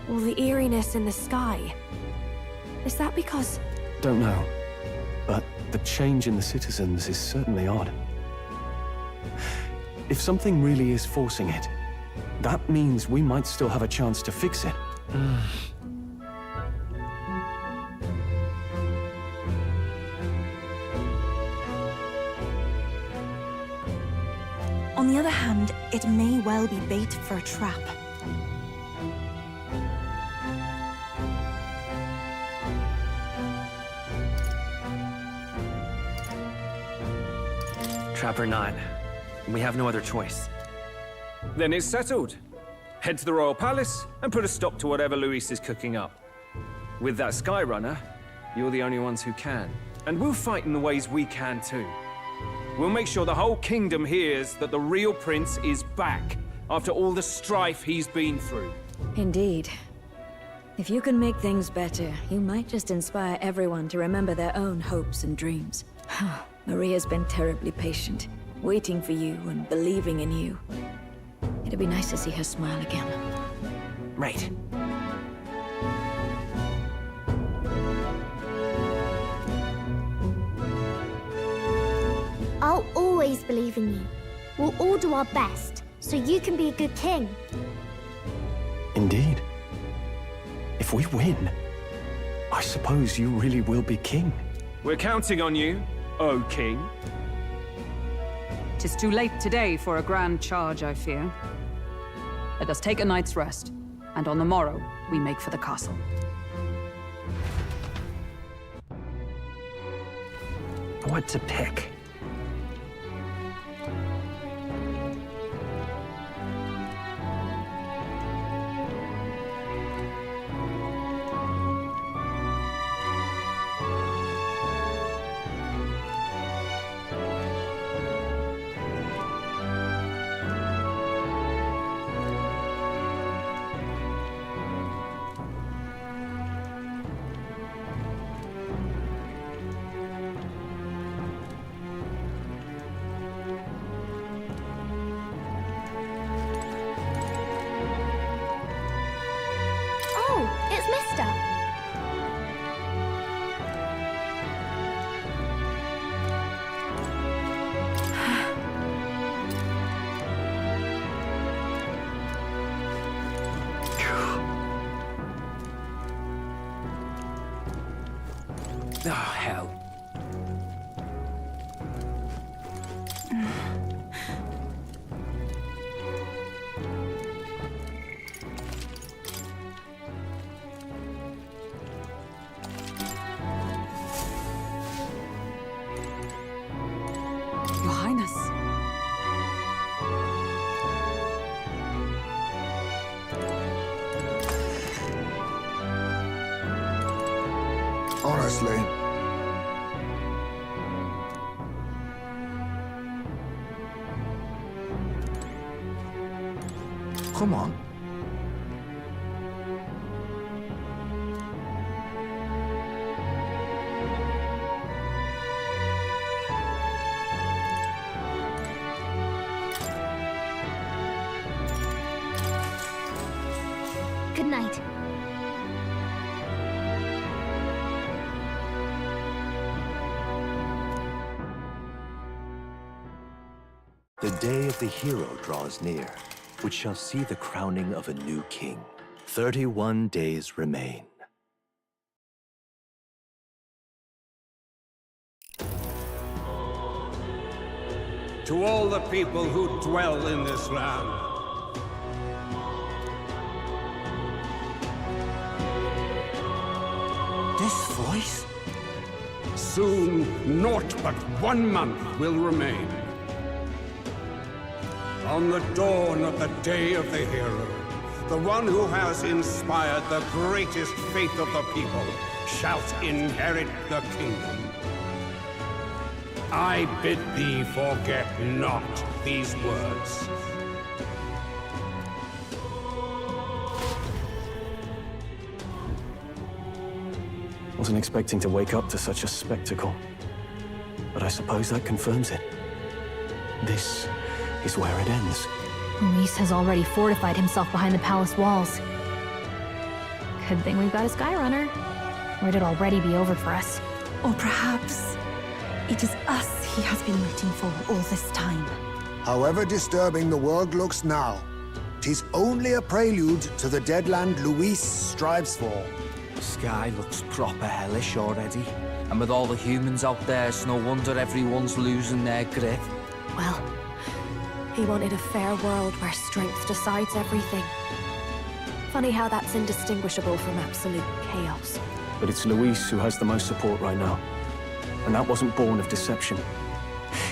All the eeriness in the sky. Is that because... Don't know, but the change in the citizens is certainly odd. If something really is forcing it, that means we might still have a chance to fix it. On the other hand, it may well be bait for a trap. Trap or not, we have no other choice. Then it's settled. Head to the Royal Palace and put a stop to whatever Luis is cooking up. With that Skyrunner, you're the only ones who can. And we'll fight in the ways we can too. We'll make sure the whole kingdom hears that the real prince is back after all the strife he's been through. Indeed. If you can make things better, you might just inspire everyone to remember their own hopes and dreams. Maria's been terribly patient, waiting for you and believing in you. It'd be nice to see her smile again. Right. I'll always believe in you. We'll all do our best, so you can be a good king. Indeed. If we win, I suppose you really will be king. We're counting on you, O king. 'Tis too late today for a grand charge, I fear. Let us take a night's rest, and on the morrow, we make for the castle. What to pick? Oh, hell. Your Highness. honestly. Come on. Good night. The day of the hero draws near, which shall see the crowning of a new king. 31 days remain. To all the people who dwell in this land, This voice? soon naught but 1 month will remain. On the dawn of the day of the hero, the one who has inspired the greatest faith of the people shalt inherit the kingdom. I bid thee forget not these words. Wasn't expecting to wake up to such a spectacle. But I suppose that confirms it. This is where it ends. Luis has already fortified himself behind the palace walls. Good thing we've got a Skyrunner, or it'd already be over for us. Or perhaps it is us he has been waiting for all this time. However disturbing the world looks now, 'tis only a prelude to the deadland Luis strives for. Sky looks proper hellish already. And with all the humans out there, it's no wonder everyone's losing their grip. Well, he wanted a fair world where strength decides everything. Funny how that's indistinguishable from absolute chaos. But it's Luis who has the most support right now. And that wasn't born of deception.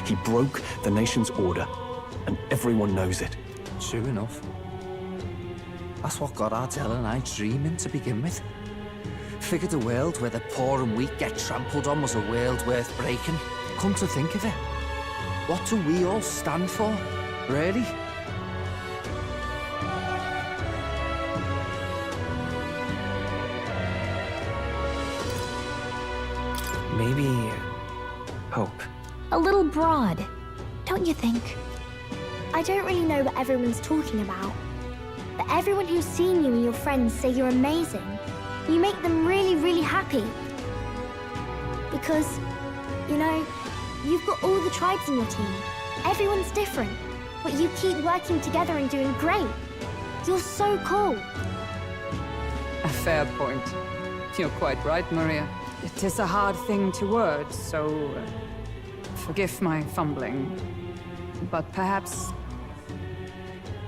He broke the nation's order, and everyone knows it. True enough. That's what got Ardell and I dreaming to begin with. Figured a world where the poor and weak get trampled on was a world worth breaking. Come to think of it, what do we all stand for, really? Maybe hope. A little broad, don't you think? I don't really know what everyone's talking about, but everyone who's seen you and your friends say you're amazing. You make them really, really happy. Because, you know, you've got all the tribes in your team. Everyone's different, but you keep working together and doing great. You're so cool. A fair point. You're quite right, Maria. It is a hard thing to word, so forgive my fumbling. But perhaps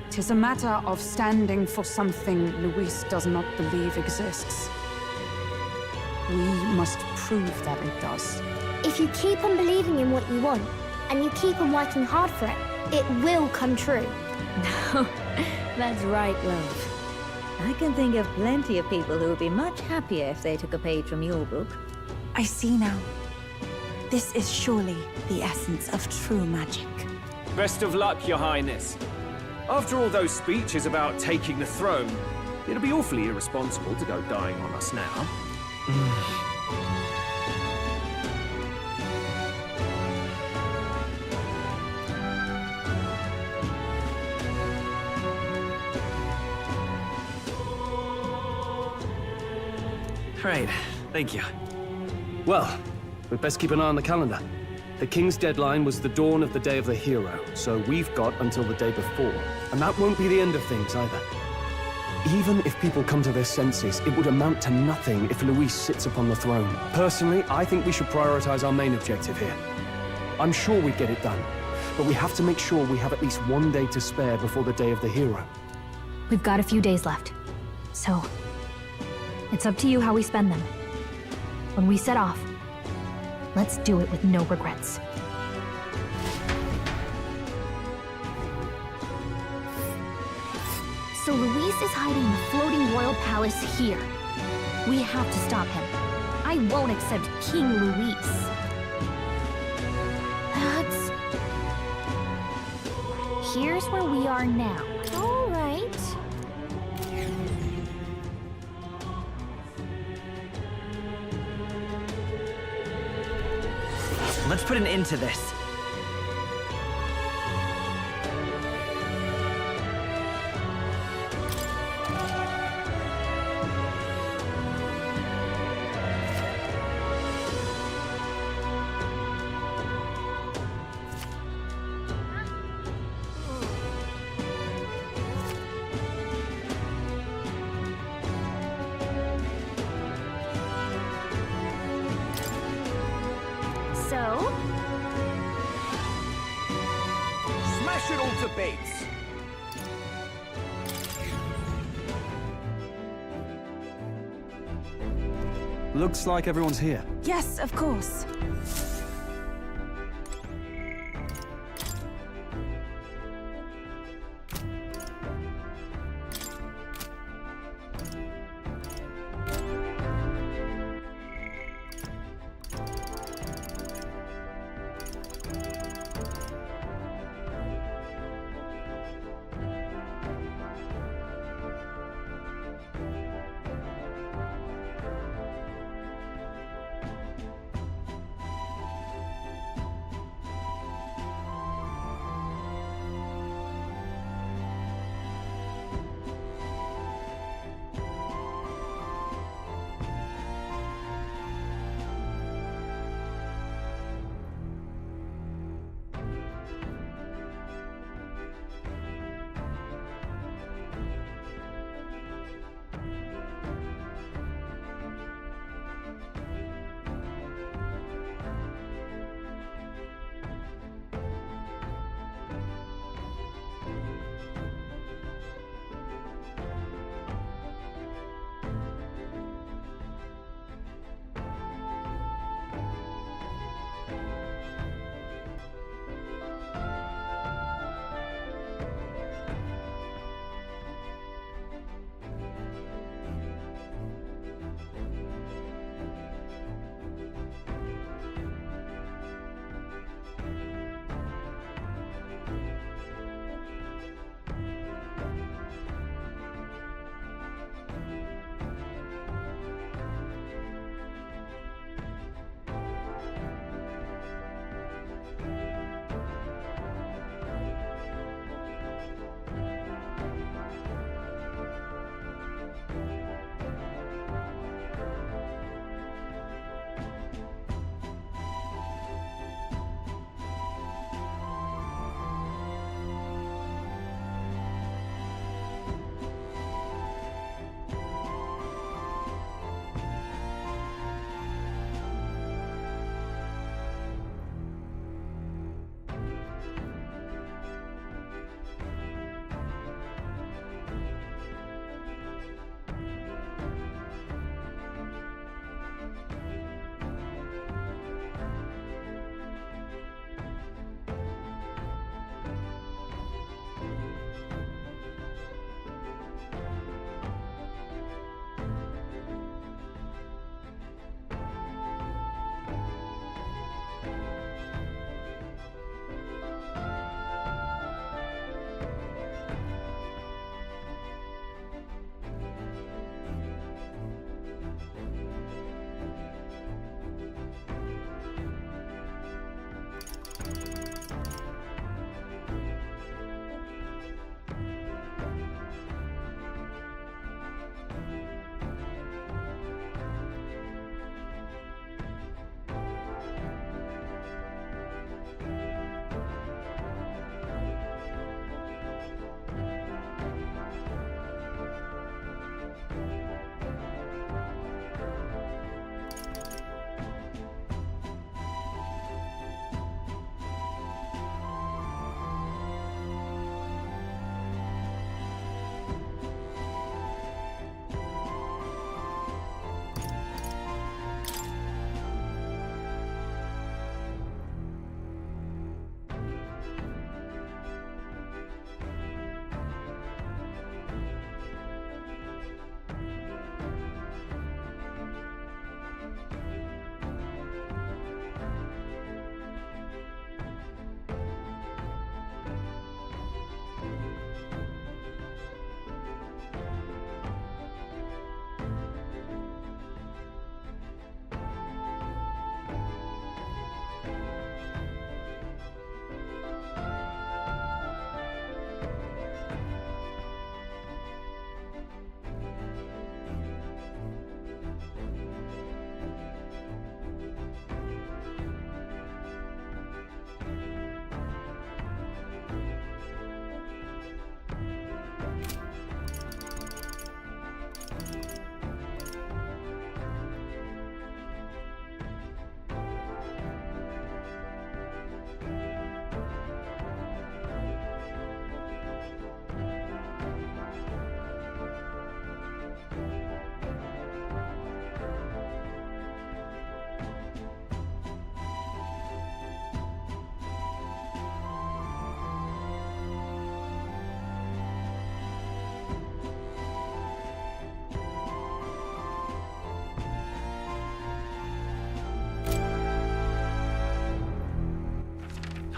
it is a matter of standing for something Luis does not believe exists. We must prove that it does. If you keep on believing in what you want, and you keep on working hard for it, it will come true. That's right, love. I can think of plenty of people who would be much happier if they took a page from your book. I see now. This is surely the essence of true magic. Best of luck, Your Highness. After all those speeches about taking the throne, it'd be awfully irresponsible to go dying on us now. Right, thank you. Well, we'd best keep an eye on the calendar. The king's deadline was the dawn of the day of the hero, so we've got until the day before. And that won't be the end of things either. Even if people come to their senses, it would amount to nothing if Luis sits upon the throne. Personally, I think we should prioritize our main objective here. I'm sure we'd get it done, but we have to make sure we have at least 1 day to spare before the day of the hero. We've got a few days left, so it's up to you how we spend them. When we set off, let's do it with no regrets. So Luis is hiding in the floating royal palace here. We have to stop him. I won't accept King Luis. That's... Here's where we are now. All right. Let's put an end to this. So? Smash it all to bits! Looks like everyone's here. Yes, of course.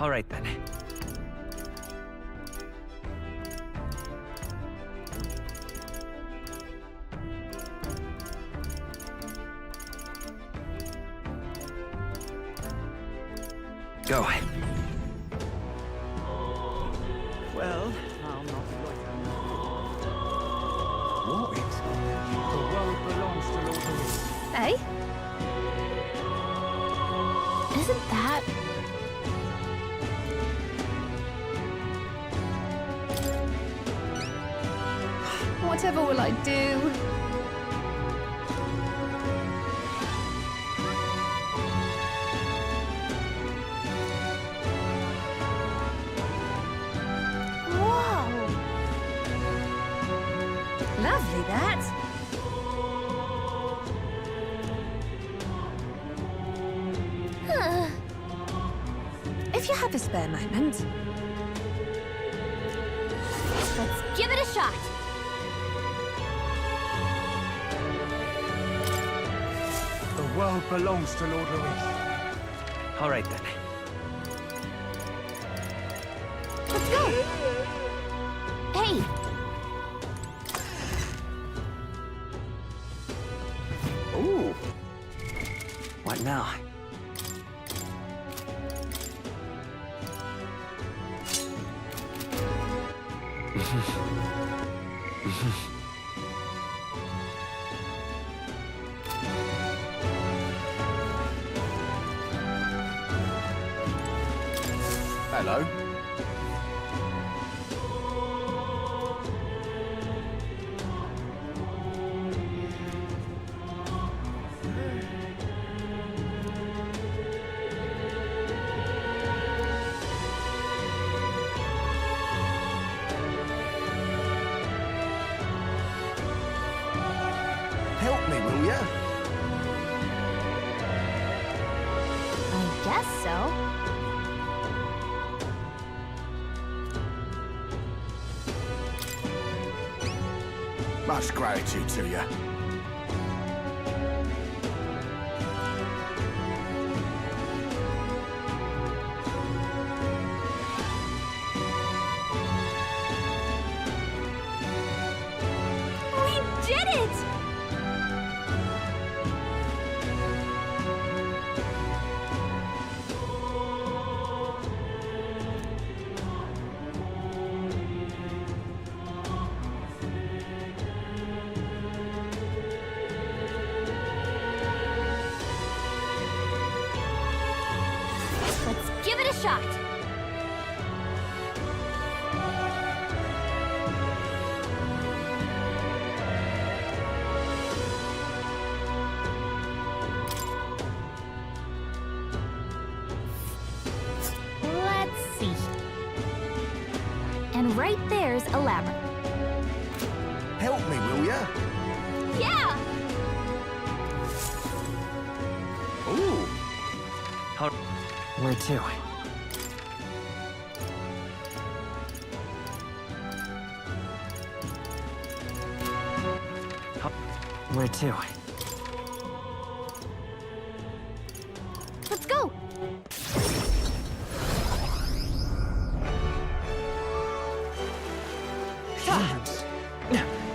All right then. Go. Well, I'll not What? The world belongs to Lord Luis. Hey? Isn't that... Whatever will I do? Lovely, that. If you have a spare moment. Let's give it a shot. The world belongs to Lord Luis. All right then. Let's go. Hey. Ooh. What now? Hello. Help me, will ya? I guess so. Much gratitude to you. We did it! Let's give it a shot. Let's see. And right there's a labyrinth. Help me, will ya? Yeah! Ooh. How? Where to? Where to? Let's go!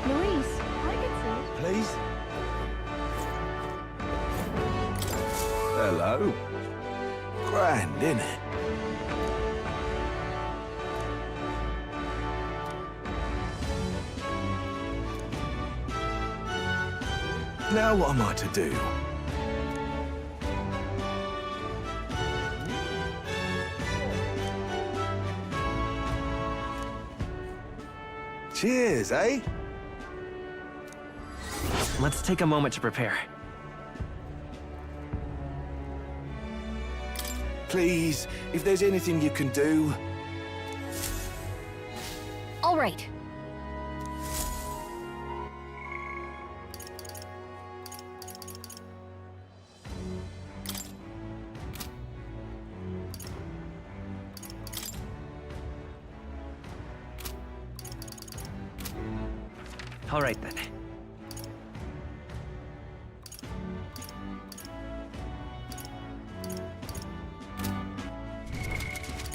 Luis, I can see. Please? Hello. Grand, innit? Now what am I to do? Cheers, eh? Let's take a moment to prepare. Please, if there's anything you can do. All right. All right then.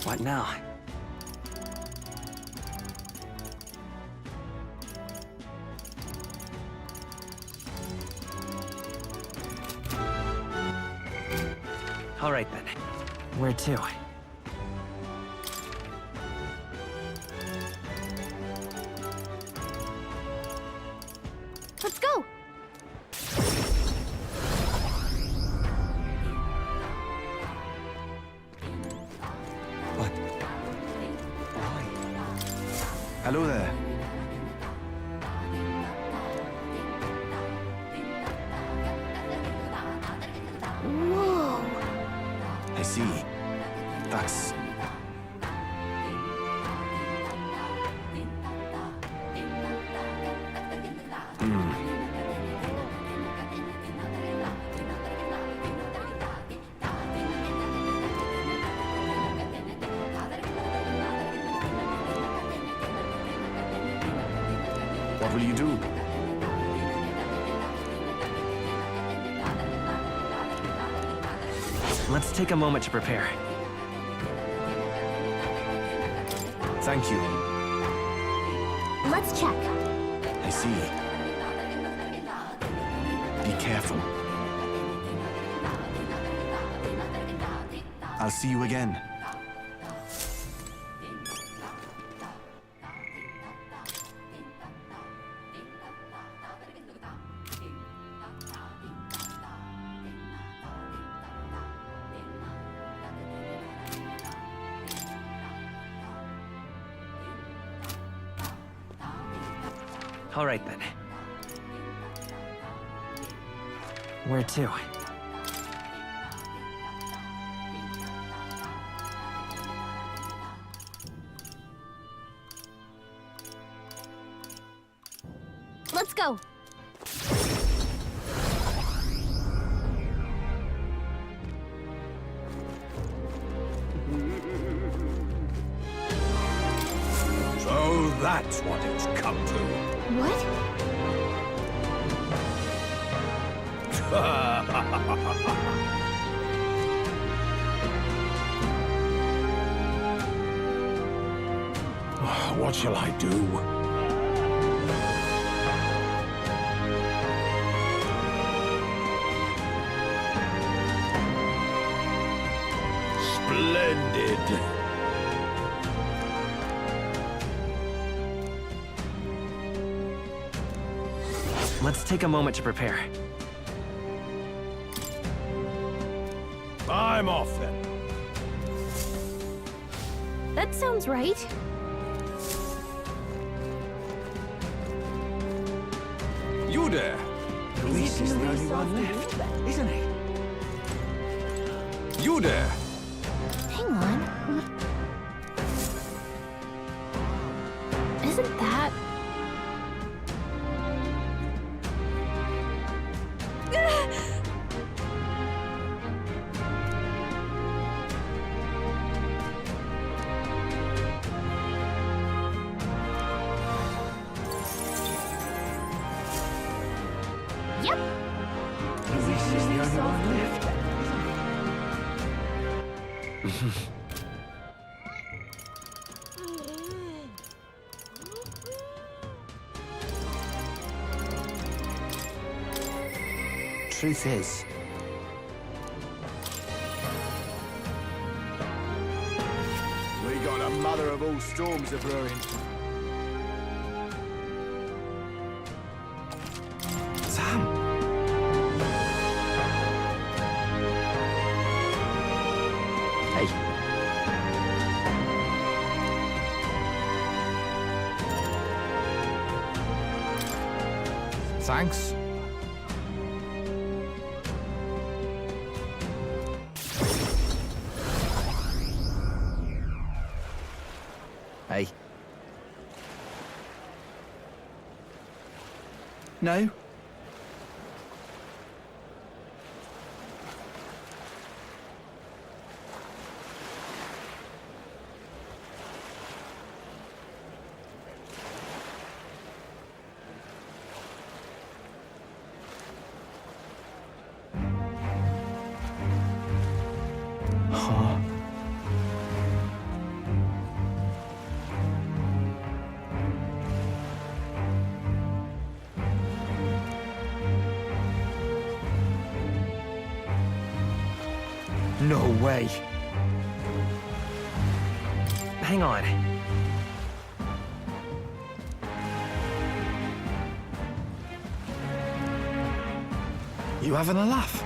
What now? All right then. Where to? Let's go! But... why? Hello there. Whoa! I see. That's... What will you do? Let's take a moment to prepare. Thank you. Let's check. I see. Be careful. I'll see you again. All right then. Where to? Let's go. So that's what it's come to. What? What shall I do? Splendid. Let's take a moment to prepare. I'm off then. That sounds right. You there! Luis is the only one left, isn't he? You there! Hang on. Isn't that... Yep. Luis is the only one left, Truth is, We got a mother of all storms a brewing. Sam. Hey. Thanks. Hey. No? No way. Hang on. You having a laugh?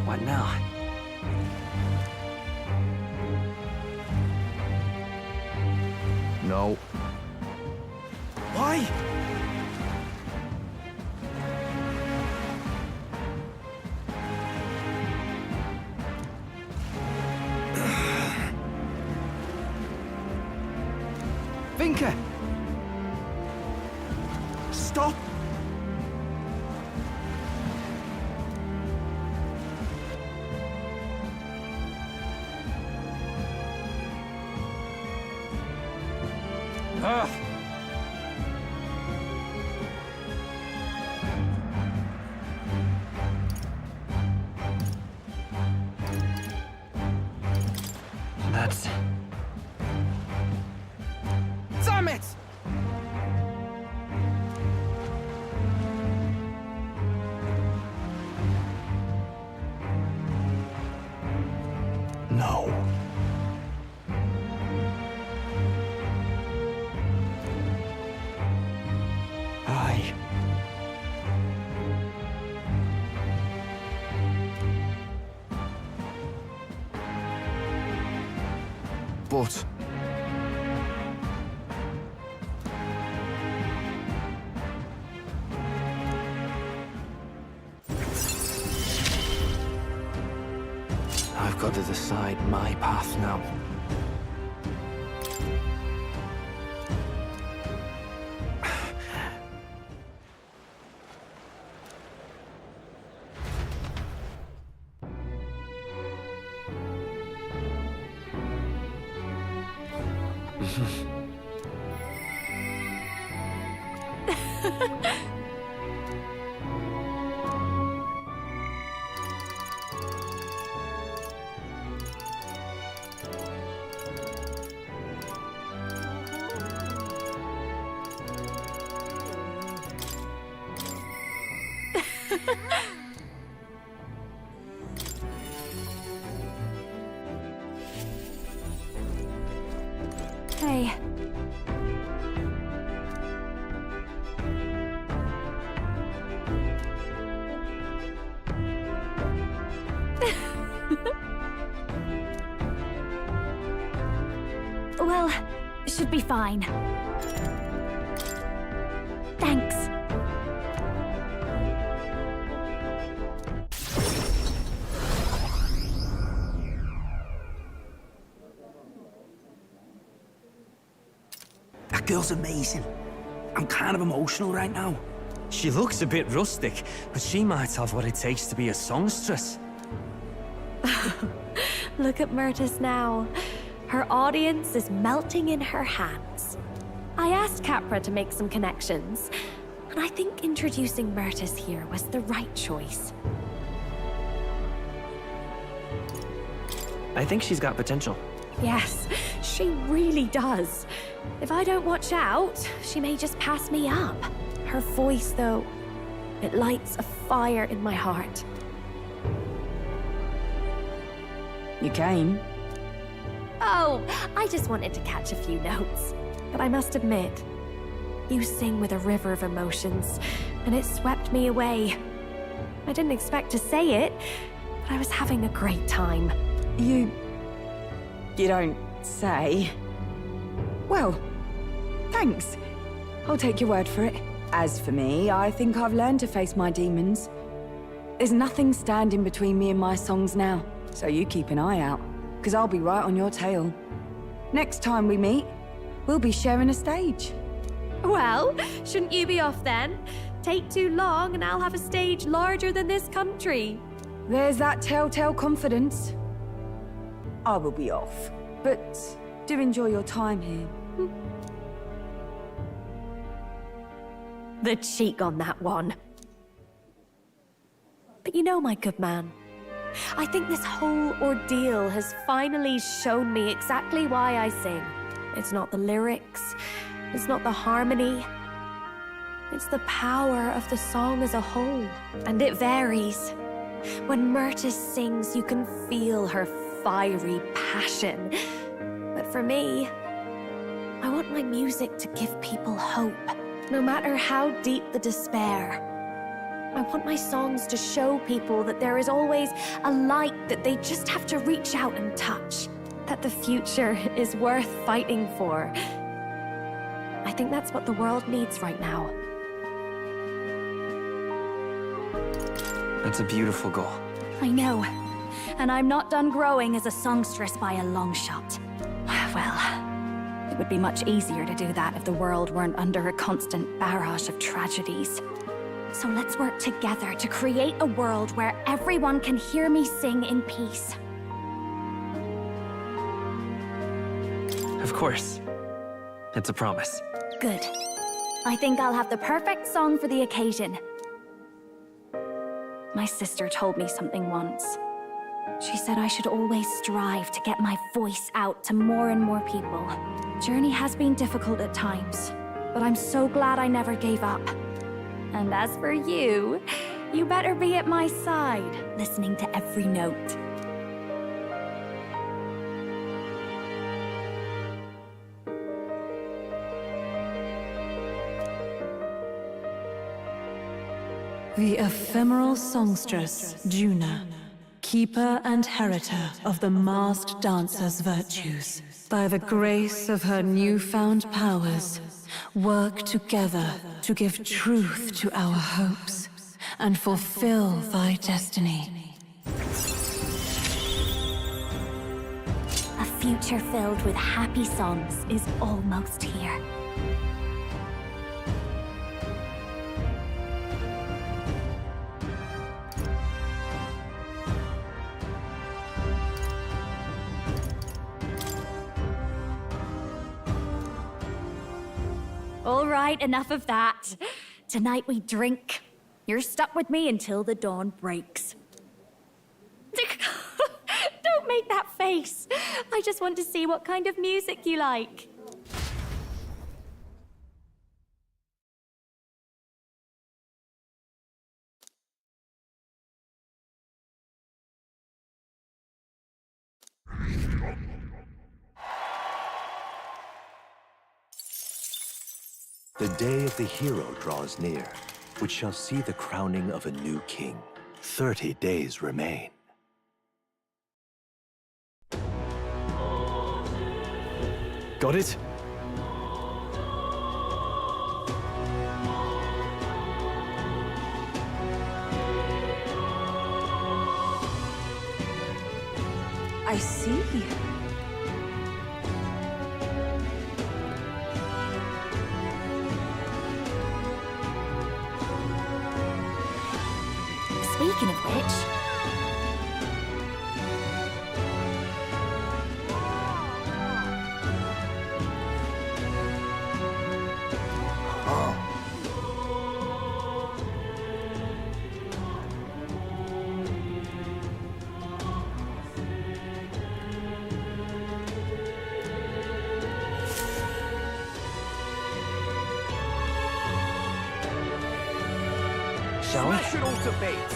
What now? No. Why? Vinka! Stop! Ah! That's... Damn it! No. I... But... I've got to decide my path now. Hey. Well, should be fine. Thanks. That girl's amazing. I'm kind of emotional right now. She looks a bit rustic, but she might have what it takes to be a songstress. Look at Myrtis now. Her audience is melting in her hands. I asked Capra to make some connections, and I think introducing Myrtis here was the right choice. I think she's got potential. Yes, she really does. If I don't watch out, she may just pass me up. Her voice, though, it lights a fire in my heart. You came? Oh, I just wanted to catch a few notes. But I must admit, you sing with a river of emotions, and it swept me away. I didn't expect to say it, but I was having a great time. You don't say. Well, thanks. I'll take your word for it. As for me, I think I've learned to face my demons. There's nothing standing between me and my songs now, so you keep an eye out, because I'll be right on your tail. Next time we meet, we'll be sharing a stage. Well, shouldn't you be off then? Take too long and I'll have a stage larger than this country. There's that telltale confidence. I will be off, but do enjoy your time here. The cheek on that one. But you know, my good man, I think this whole ordeal has finally shown me exactly why I sing. It's not the lyrics, it's not the harmony, it's the power of the song as a whole. And it varies. When Myrtis sings, you can feel her fiery passion. But for me, I want my music to give people hope, no matter how deep the despair. I want my songs to show people that there is always a light that they just have to reach out and touch, that the future is worth fighting for. I think that's what the world needs right now. That's a beautiful goal. I know. And I'm not done growing as a songstress by a long shot. Well, it would be much easier to do that if the world weren't under a constant barrage of tragedies. So let's work together to create a world where everyone can hear me sing in peace. Of course. It's a promise. Good. I think I'll have the perfect song for the occasion. My sister told me something once. She said I should always strive to get my voice out to more and more people. Journey has been difficult at times, but I'm so glad I never gave up. And as for you, you better be at my side, listening to every note. The ephemeral songstress, Juna, keeper and heritor of the masked dancer's virtues. By the grace of her newfound powers, work together to give truth to our hopes and fulfill thy destiny. A future filled with happy songs is almost here. All right, enough of that. Tonight we drink. You're stuck with me until the dawn breaks. Don't make that face. I just want to see what kind of music you like. The day of the hero draws near, which shall see the crowning of a new king. 30 days remain. Got it? I see. Speaking of which... Shall we? Smash it all to bits.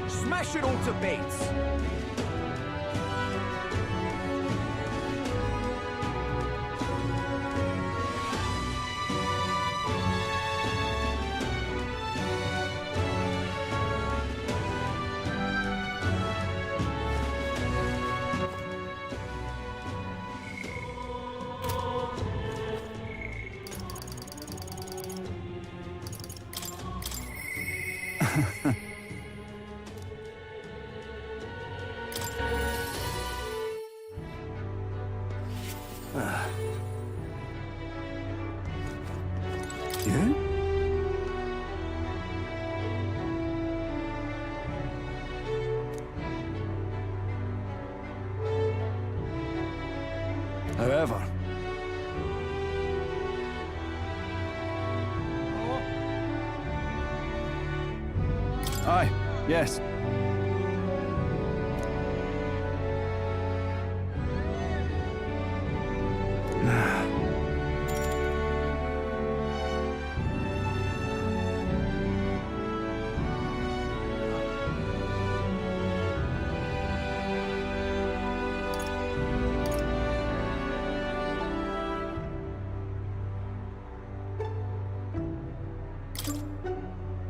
Smash it all to bits. Yeah? However, aye, yes.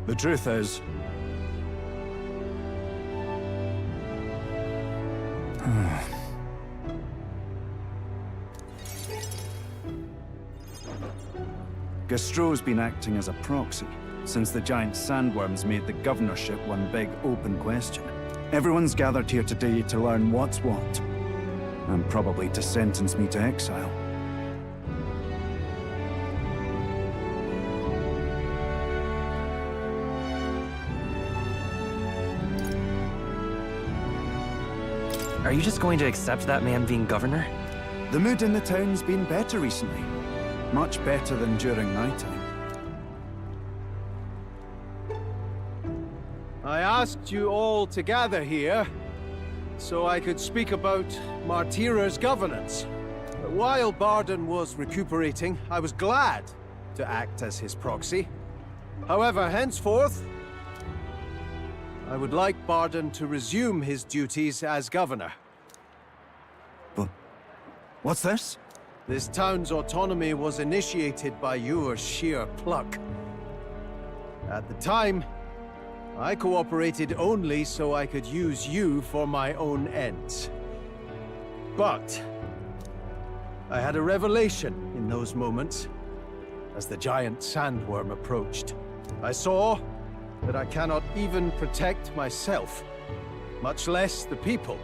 The truth is, Gastro's been acting as a proxy since the giant sandworms made the governorship one big open question. Everyone's gathered here today to learn what's what, and probably to sentence me to exile. Are you just going to accept that man being governor? The mood in the town's been better recently. Much better than during my time. I asked you all to gather here so I could speak about Martira's governance. But while Barden was recuperating, I was glad to act as his proxy. However, henceforth, I would like Barden to resume his duties as governor. But what's this? This town's autonomy was initiated by your sheer pluck. At the time, I cooperated only so I could use you for my own ends. But I had a revelation in those moments as the giant sandworm approached. I saw that I cannot even protect myself, much less the people.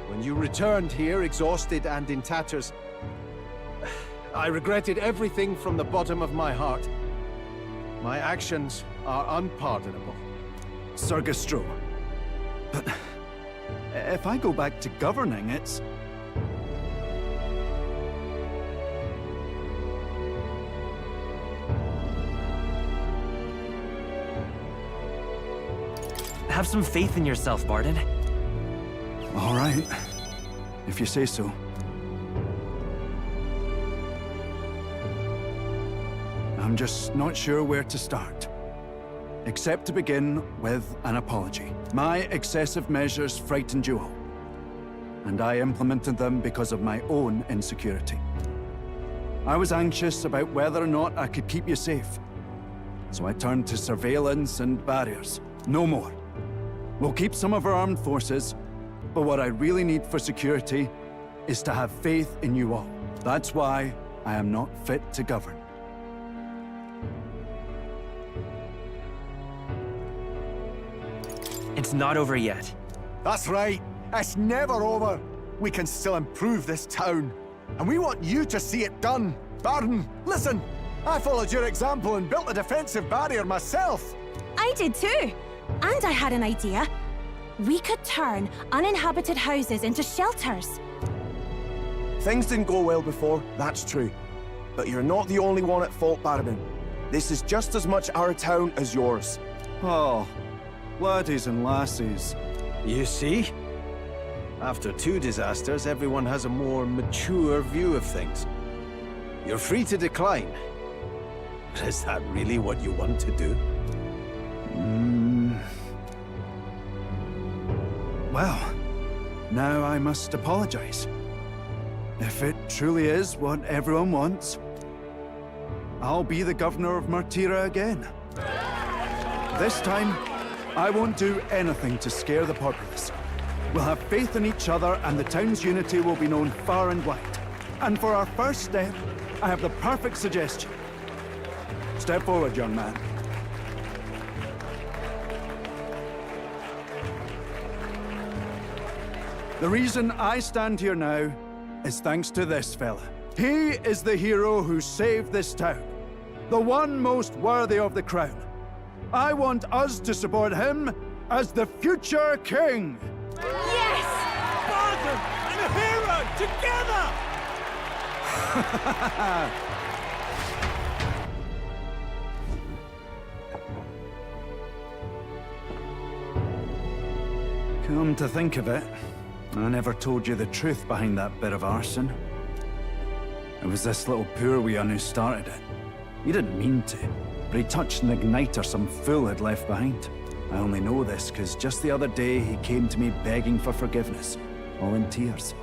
When you returned here, exhausted and in tatters, I regretted everything from the bottom of my heart. My actions are unpardonable. Sir Gastro, but if I go back to governing, it's... Have some faith in yourself, Barden. All right, if you say so. I'm just not sure where to start. Except to begin with an apology. My excessive measures frightened you all. And I implemented them because of my own insecurity. I was anxious about whether or not I could keep you safe. So I turned to surveillance and barriers. No more. We'll keep some of our armed forces, but what I really need for security is to have faith in you all. That's why I am not fit to govern. It's not over yet. That's right. It's never over. We can still improve this town. And we want you to see it done. Barden, listen. I followed your example and built a defensive barrier myself. I did too. And I had an idea. We could turn uninhabited houses into shelters. Things didn't go well before, that's true. But you're not the only one at fault, Barden. This is just as much our town as yours. Oh, laddies and lassies. You see? After 2 disasters, everyone has a more mature view of things. You're free to decline. But is that really what you want to do? Well, now I must apologize. If it truly is what everyone wants, I'll be the governor of Martira again. This time, I won't do anything to scare the populace. We'll have faith in each other and the town's unity will be known far and wide. And for our first step, I have the perfect suggestion. Step forward, young man. The reason I stand here now is thanks to this fella. He is the hero who saved this town. The one most worthy of the crown. I want us to support him as the future king. Yes! Bargain and a hero together! Come to think of it, I never told you the truth behind that bit of arson. It was this little poor wee un who started it. He didn't mean to, but he touched an igniter some fool had left behind. I only know this because just the other day he came to me begging for forgiveness, all in tears.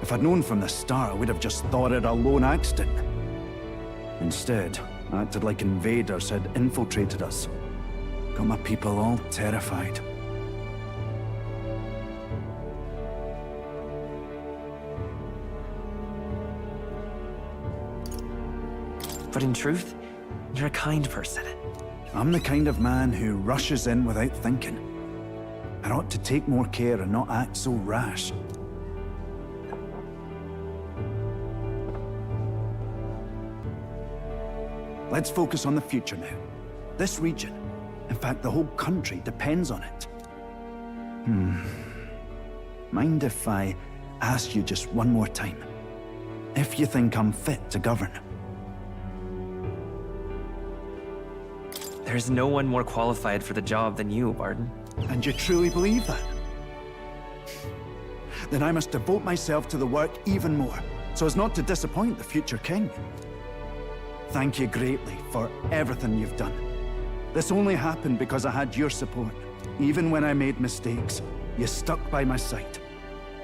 If I'd known from the start, I would have just thought it a lone accident. Instead, I acted like invaders had infiltrated us. Got my people all terrified. But in truth, you're a kind person. I'm the kind of man who rushes in without thinking. I ought to take more care and not act so rash. Let's focus on the future now. This region, in fact the whole country, depends on it. Mind if I ask you just one more time? If you think I'm fit to govern? There's no one more qualified for the job than you, Barden. And you truly believe that? Then I must devote myself to the work even more, so as not to disappoint the future king. Thank you greatly for everything you've done. This only happened because I had your support. Even when I made mistakes, you stuck by my side.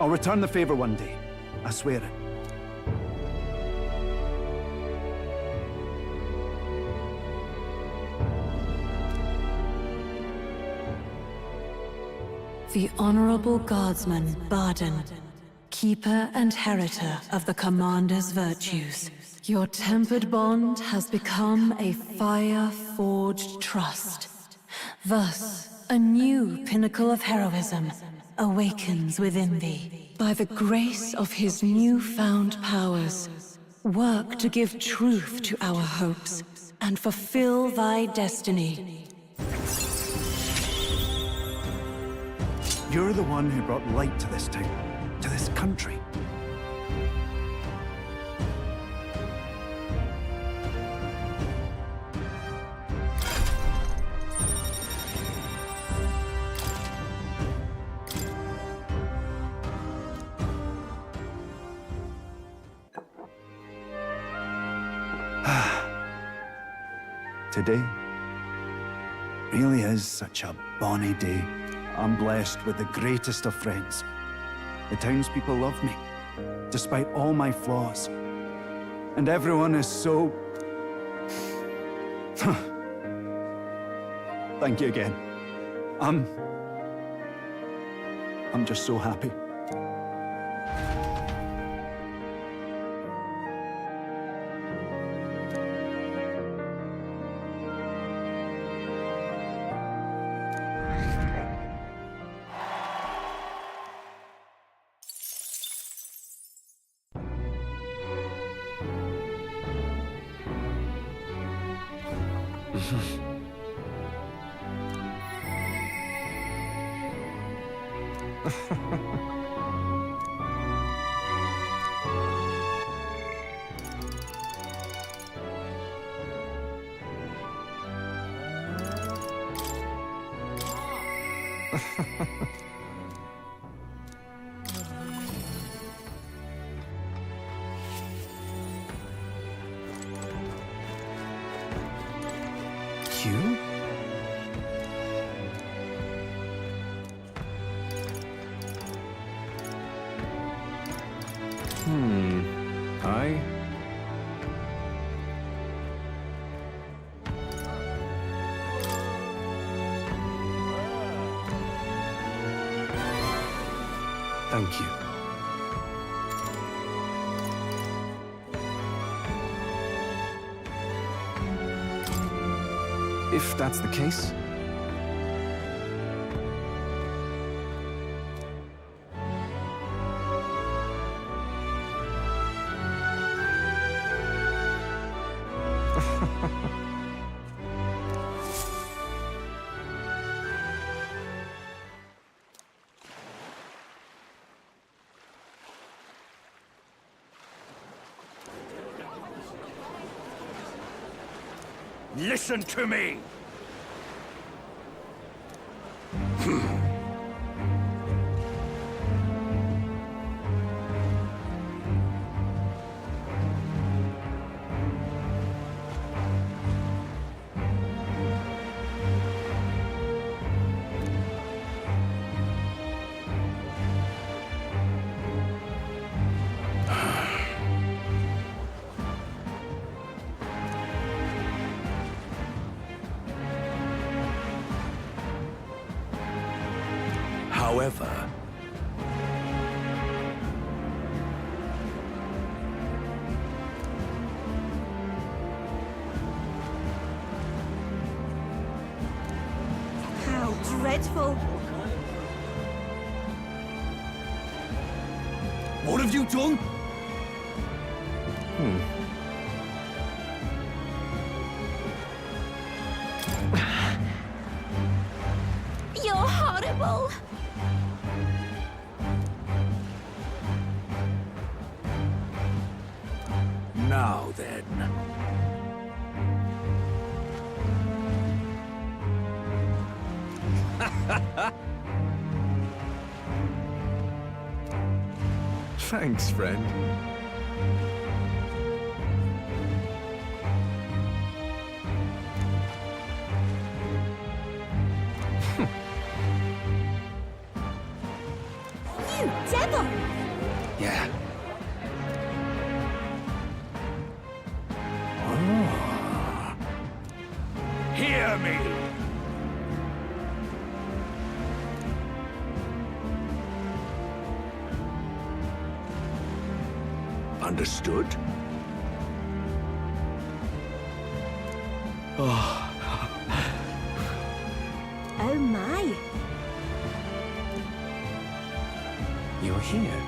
I'll return the favor one day. I swear it. The Honorable Guardsman Barden, keeper and heritor of the Commander's virtues. Your tempered bond has become a fire-forged trust. Thus, a new pinnacle of heroism awakens within thee. By the grace of his newfound powers, work to give truth to our hopes and fulfill thy destiny. You're the one who brought light to this town, to this country. Today really is such a bonny day. I'm blessed with the greatest of friends. The townspeople love me, despite all my flaws. And everyone is so... Thank you again. I'm just so happy. You? I... Thank you. If that's the case... Listen to me! However, How dreadful. What have you done? You're horrible. Now then. Thanks, friend. You devil! Yeah. Hear me! understood? Oh my. You're here.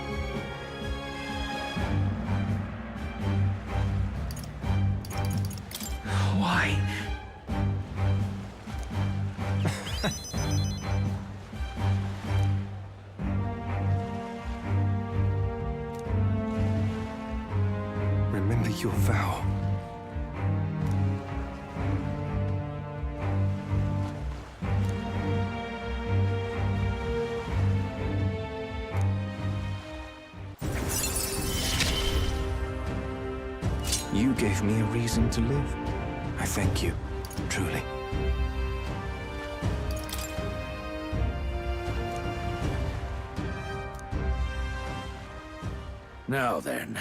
Why? Remember your vow. You gave me a reason to live. I thank you, truly. Now then.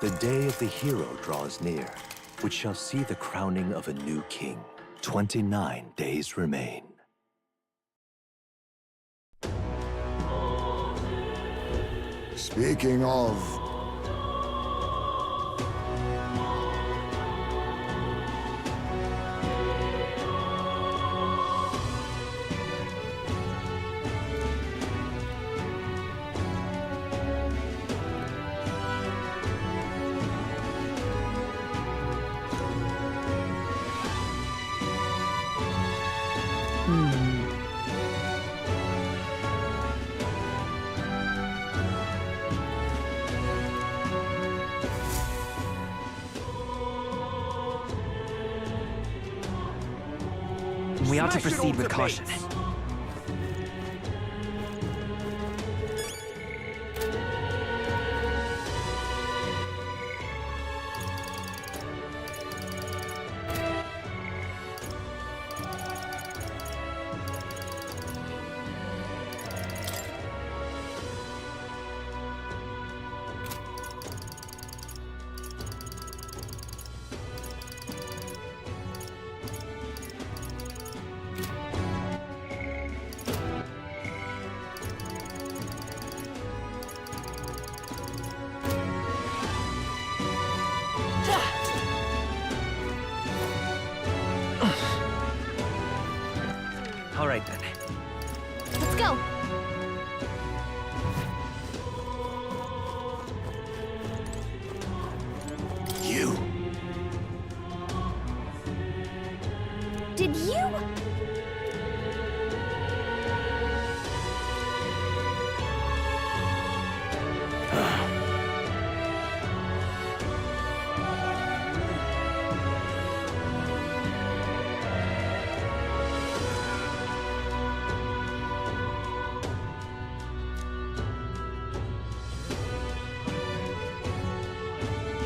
The day of the hero draws near, which shall see the crowning of a new king. 29 days remain. Speaking of... We ought to Smash it proceed all with to caution. bits. Did you?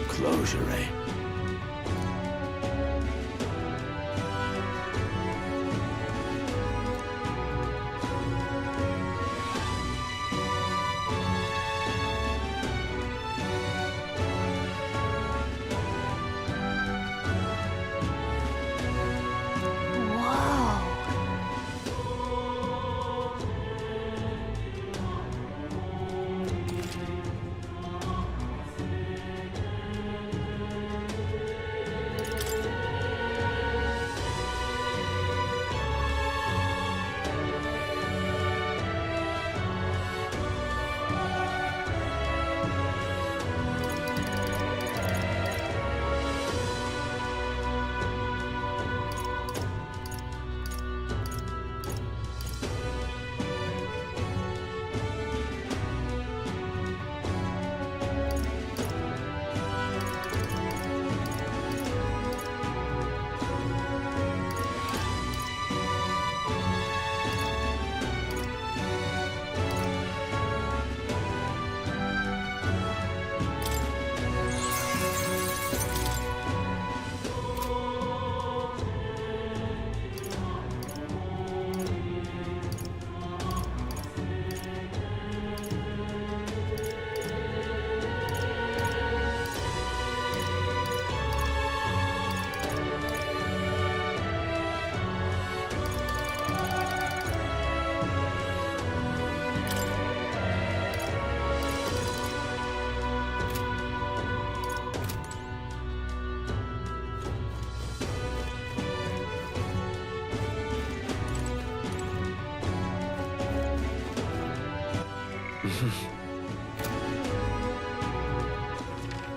Closure, eh?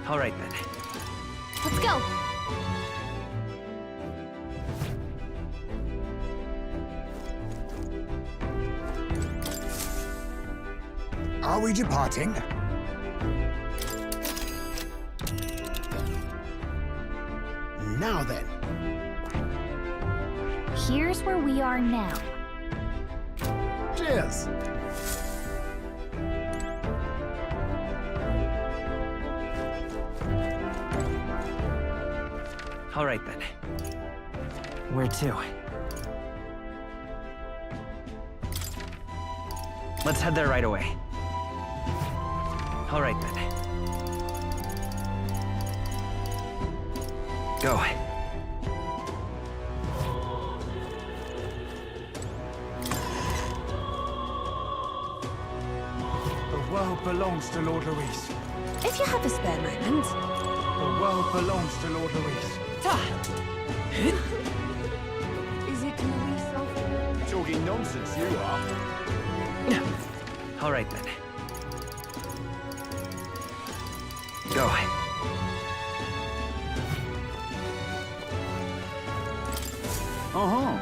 All right then. Let's go. Are we departing? Now then. Here's where we are now. Cheers. All right then. Where to? Let's head there right away. All right then. Go. The world belongs to Lord Luis. If you have a spare moment. The world belongs to Lord Luis. Is it Luis? Talking nonsense, you are. All right then. Go. Uh-huh.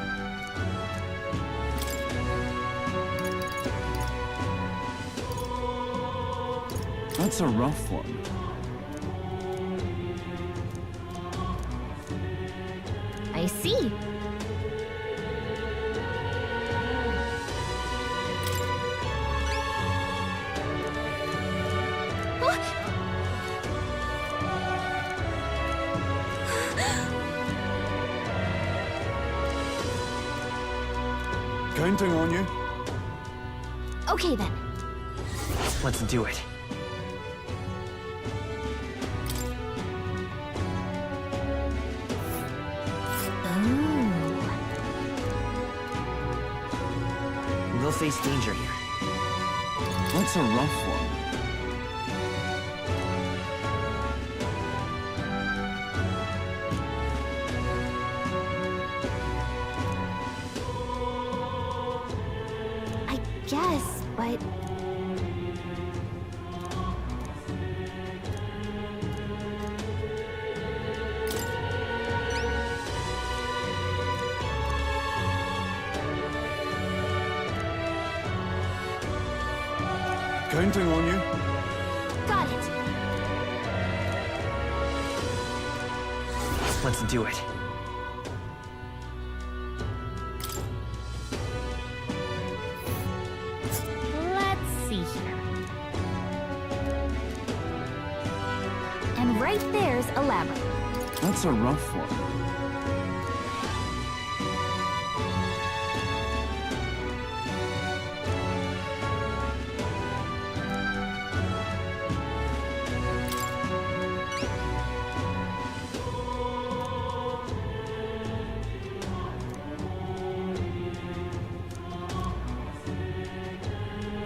That's a rough one. I see. Counting on you. Okay then. Let's do it. We'll face danger here. That's a rough one. I guess, but... Counting on you. Got it. Let's do it. Let's see here. And right there's a labyrinth. That's a rough one.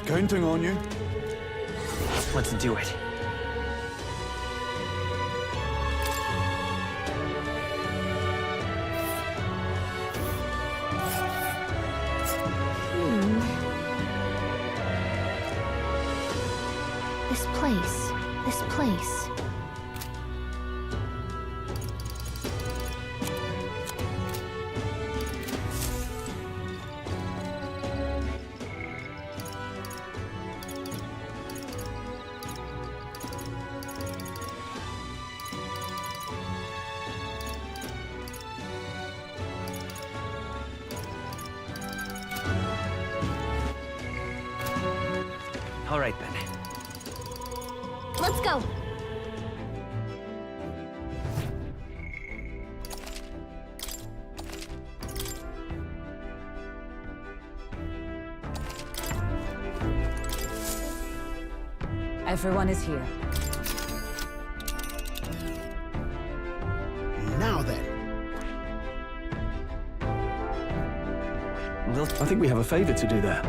Counting on you. Let's do it. This place. All right, then. Let's go. Everyone is here. Now then. I think we have a favor to do there.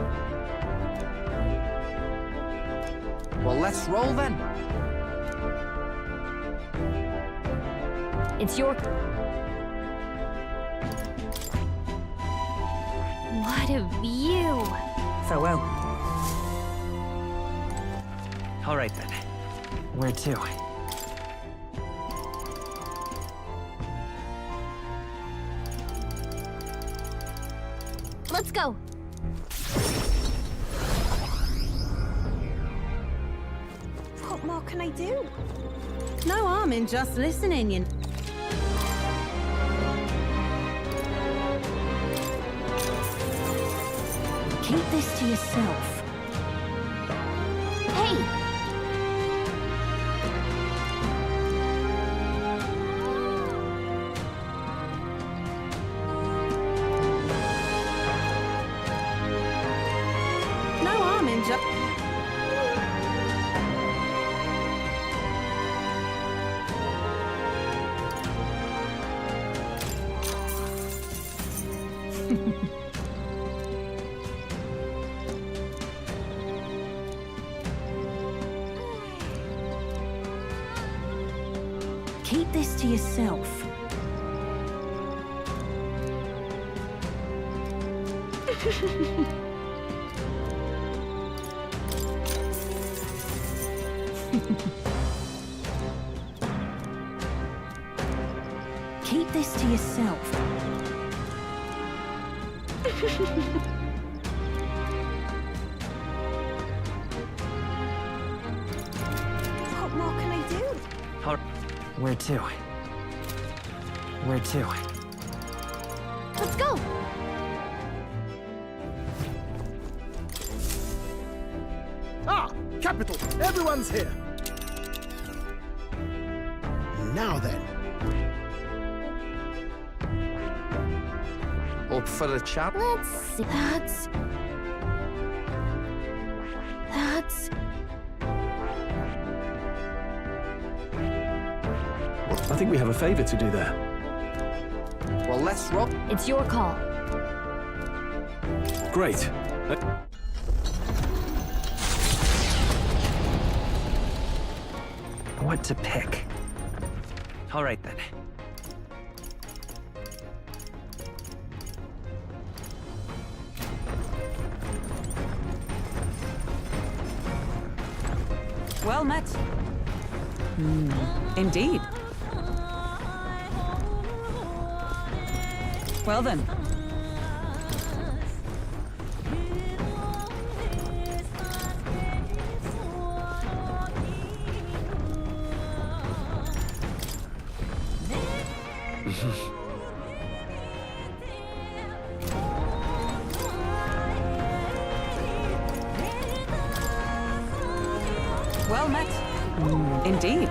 Well, let's roll then. It's your... What a view! Farewell. All right, then. Where to? Let's go! What more can I do? No harm in just listening, you know. Keep this to yourself. Hey! No harm in just... Keep this to yourself. Keep this to yourself. What more can I do? Where to? Where to? Let's go! Ah! Capital! Everyone's here! Now then. Up for a chat? Let's see. That's... I think we have a favor to do there. Well, let's roll. It's your call. Great. What to pick? All right, then. Well met. Indeed. Well then. Well met. Indeed.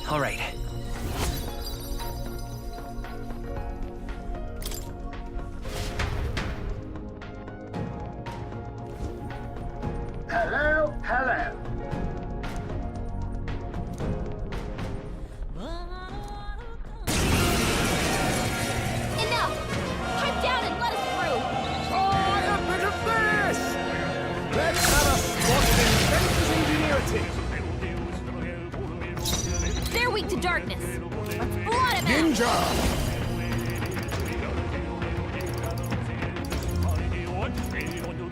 All right. Hello, hello. Enough! Climb down and let us through! Try a bit of this! Let's have a spot in Fence's ingenuity. They're weak to darkness. Let's blot him out! Ninja!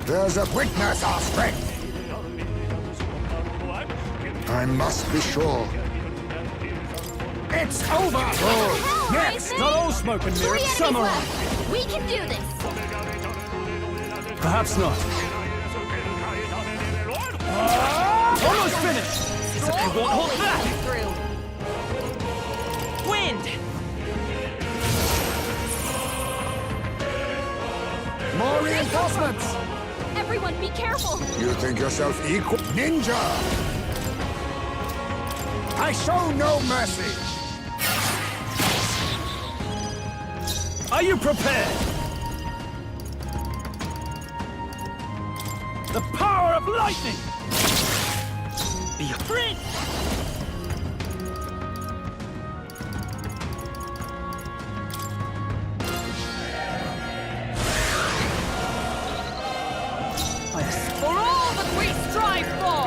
There's a weakness, our strength. I must be sure. It's over! Hell, Next! Raven! Not all smoke and mirrors, 3 some enemies are left. We can do this! Perhaps not. Almost finished! I won't hold back! Through. Wind! More reinforcements! Everyone, be careful! You think yourself equal? Ninja! I show no mercy! Are you prepared? The power of lightning! Be a friend! For all that we strive for!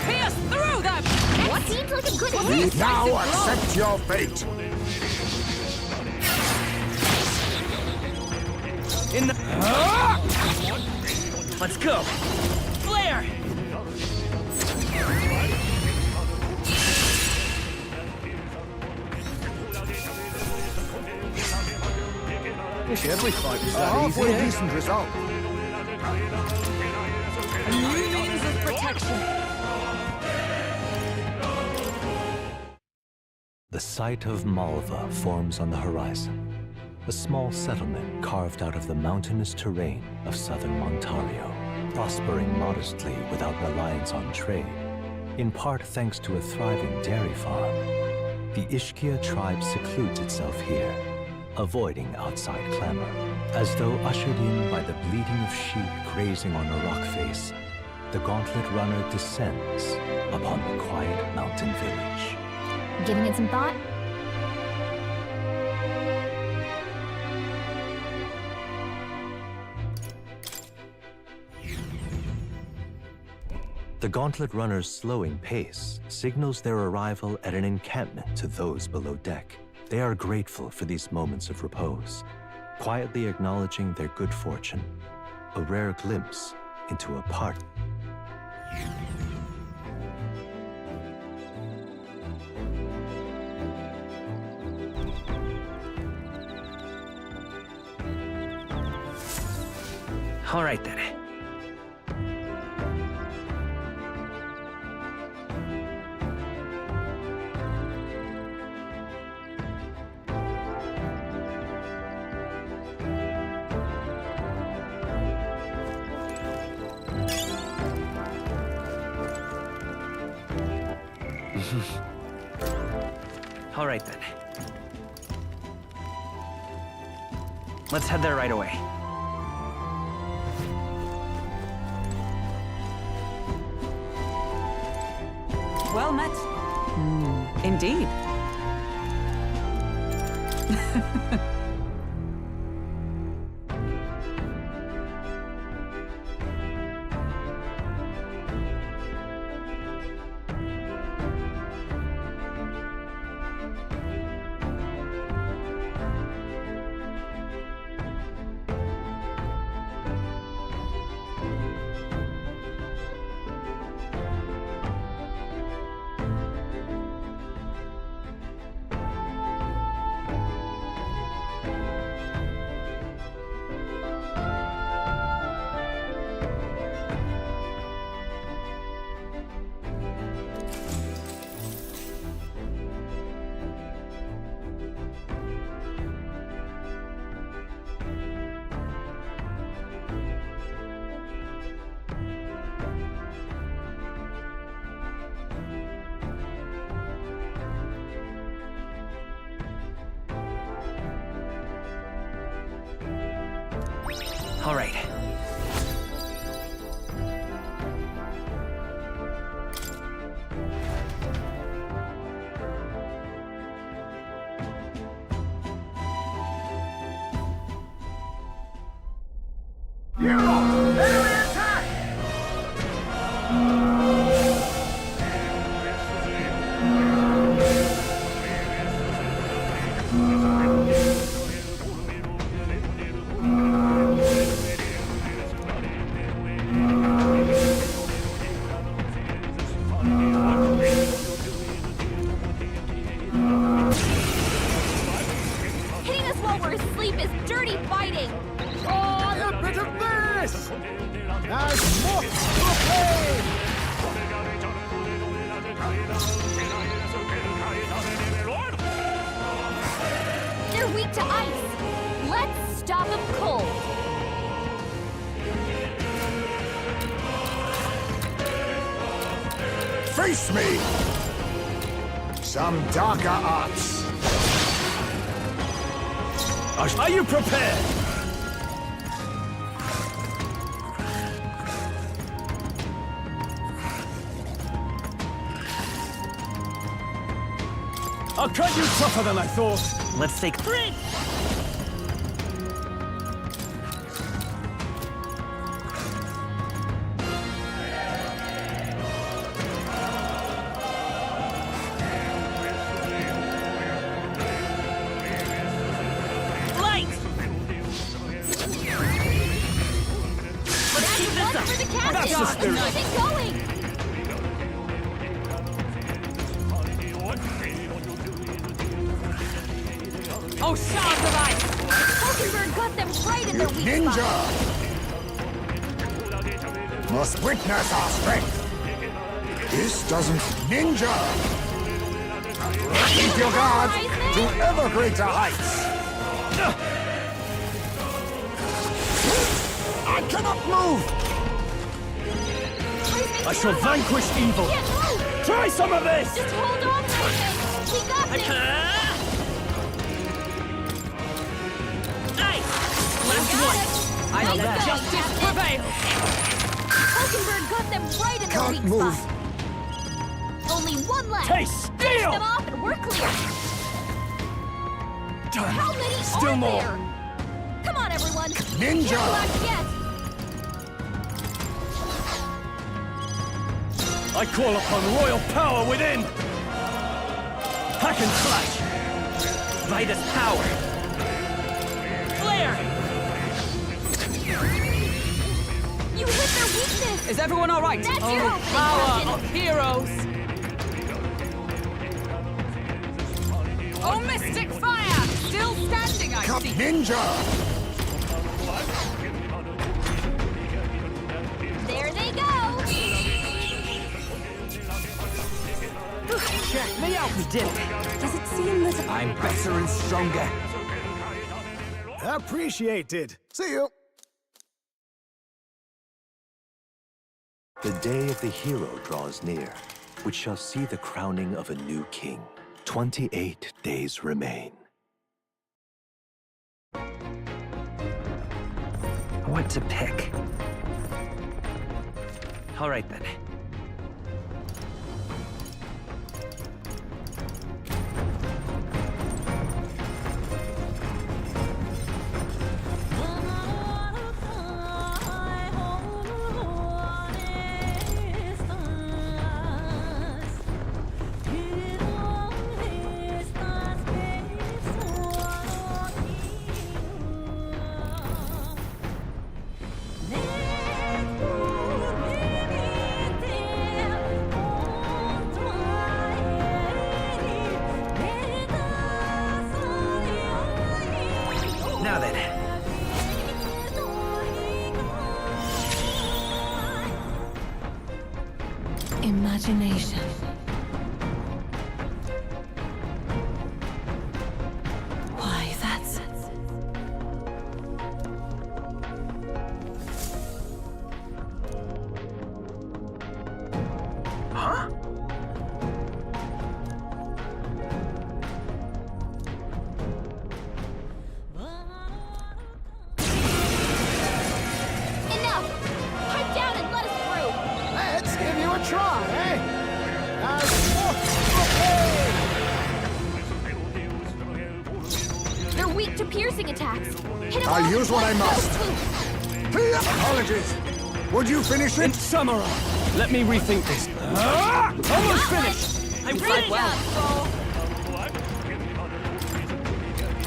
Pierce through them! What seems like a good hit? Now accept your fate! In the... Let's go! Flare! Wish every fight was A that easy, halfway eh? decent result. A new means of protection. The site of Malva forms on the horizon. A small settlement carved out of the mountainous terrain of southern Montario, prospering modestly without reliance on trade, in part thanks to a thriving dairy farm. The Ishkia tribe secludes itself here, avoiding outside clamor, as though ushered in by the bleating of sheep grazing on a rock face. The Gauntlet Runner descends upon the quiet mountain village. Giving it some thought? The Gauntlet Runner's slowing pace signals their arrival at an encampment to those below deck. They are grateful for these moments of repose, quietly acknowledging their good fortune, a rare glimpse into a part. All right then. All right then. Let's head there right away. Well met. Indeed. All right. Hitting us while we're asleep is dirty fighting! Try a bit of this! As much to They're weak to ice! Let's stop them cold! Face me! Some darker arts. Are you prepared? I'll cut you tougher than I thought. Let's take... Light! Let's keep this up! For the captain! That's the spirit. Keep it going! Oh, shards of ice! Hulkenberg got them right in their weak Ninja! spot! Must witness our strength. This doesn't... Ninja! Keep your guard to ever greater heights. I cannot move! I shall vanquish evil. Can't move! Try some of this! Just hold on, Tyson! We got this! I let justice prevail! Hulkenberg got them right in their Can't weak move. spot! Only one left! Taste Finish steel! them off and we're clear! How many Still are more. there? Come on, everyone! Ninja! Can't relax yet! I call upon royal power within! Hack and slash! Vitus power! Clear! You hit their weakness! Is everyone all right? That's oh, your power Captain. of heroes! Oh, mystic fire! Still standing, I Cup see. Ninja! There they go! Check me out, we did it! Does it seem that... I'm better and stronger. Appreciated. See you. The day of the hero draws near, which shall see the crowning of a new king. 28 days remain. What to pick? All right, then. Now then. Imagination. Why, that's... Huh? of piercing attacks. Hit him I'll all use with what I one must. fell Apologies. Would you finish it? Samara, let me rethink this. Almost finished. I read well.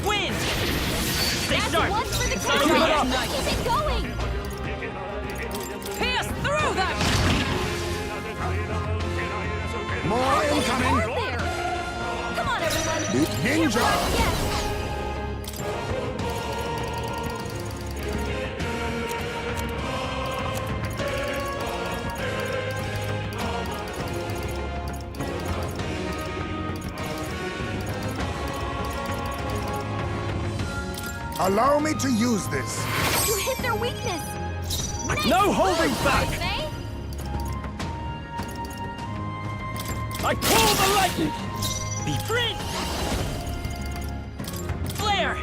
Win! Stay That's sharp! one for the Keep it captain! up. Keep it going! Pierce through them! More incoming! There! Come on, everyone! Ninja! Yes! Allow me to use this. You hit their weakness! No holding back! I call the lightning! Be free! Flare!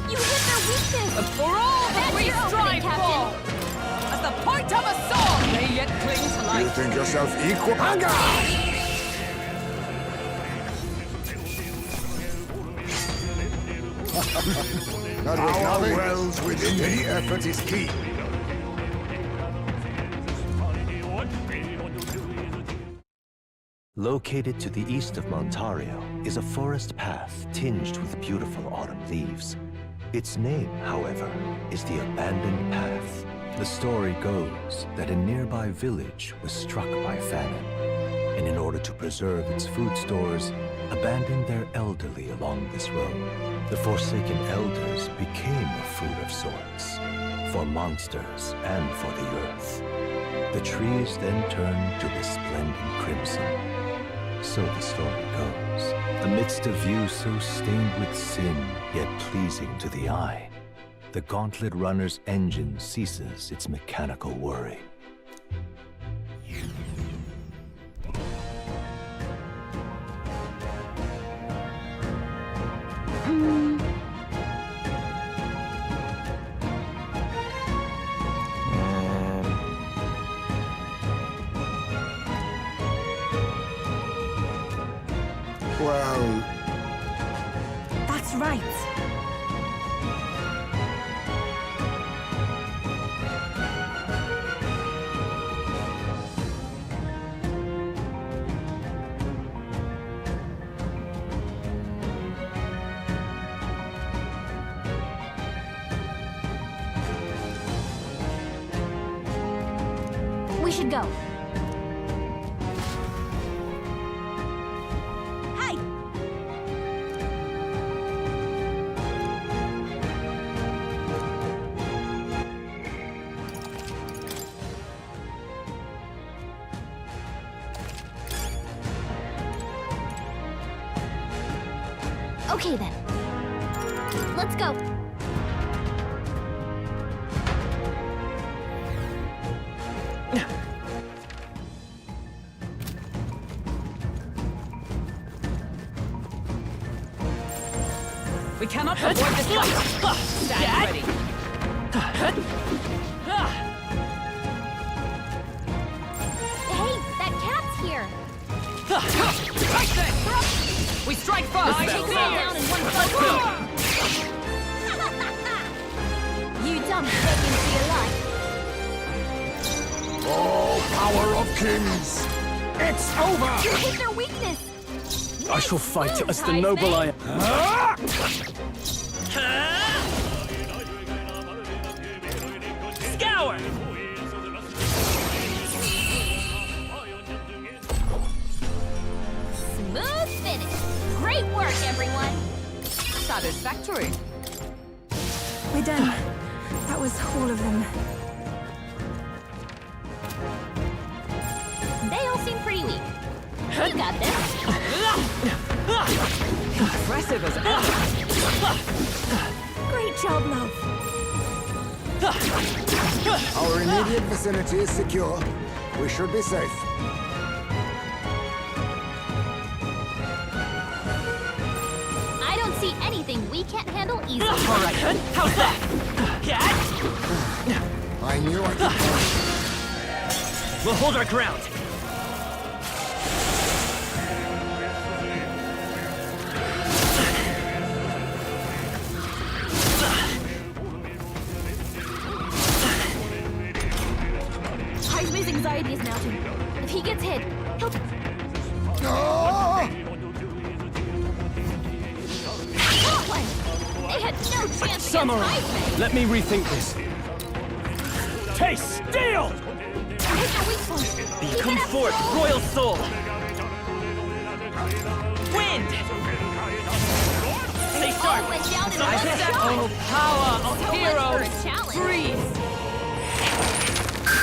You hit their weakness! For all that That's we your opening, strive Captain. for! As the point of a sword may yet cling to You life! think yourself equal? Anger! Power wells within me. Any effort is key. Located to the east of Montario is a forest path tinged with beautiful autumn leaves. Its name, however, is the Abandoned Path. The story goes that a nearby village was struck by famine, and in order to preserve its food stores, abandoned their elderly along this road. The Forsaken Elders became a food of sorts, for monsters and for the earth. The trees then turned to resplendent crimson. So the story goes. Amidst a view so stained with sin, yet pleasing to the eye, the Gauntlet Runner's engine ceases its mechanical worry. Well, That's right. We should go. Hey! Okay then. Let's go. We cannot avoid this fight! Stand ready! Hey, that cat's here! Right then! We strike first! Take them all down in one fell swoop! You dumped right into your life. oh, power of kings! It's over! You hit their weakness! I shall fight as the Nice, noble I mate. am. Scour! Smooth finish! Great work, everyone! Satisfactory. We're done. That was all of them. They all seem pretty weak. You got this. Impressive as ever. Great job, love. Our immediate vicinity is secure. We should be safe. I don't see anything we can't handle easily. All right, how's that? Cat? I knew I could. We'll hold our ground. kid. He'll... Scotland! They had no chance Samurai, against Ice. let me rethink this. Taste steel! Hit your weak point. Come forth, royal soul! Wind! Stay sharp! All went down in I one said shot. oh, power of So much heroes! for a challenge. Freeze!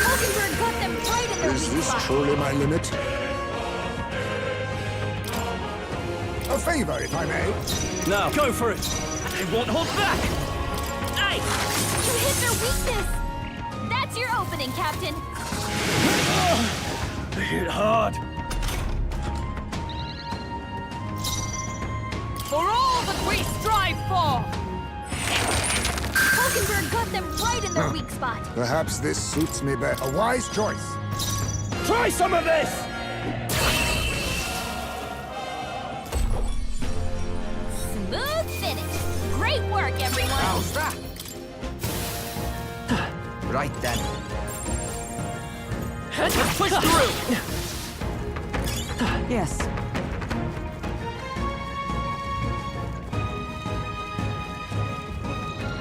Hulkenberg got them right in their Is weak this spot. truly my limit? A favor, if I may. Now, go for it! I won't hold back! Ice! You hit their weakness. That's your opening, Captain. Hit hard! For all that we strive for! Hulkenberg got them right in their weak spot. Perhaps this suits me better. A wise choice. Try some of this! Smooth finish. Great work, everyone. How's that? Right then. Let's push through! Yes.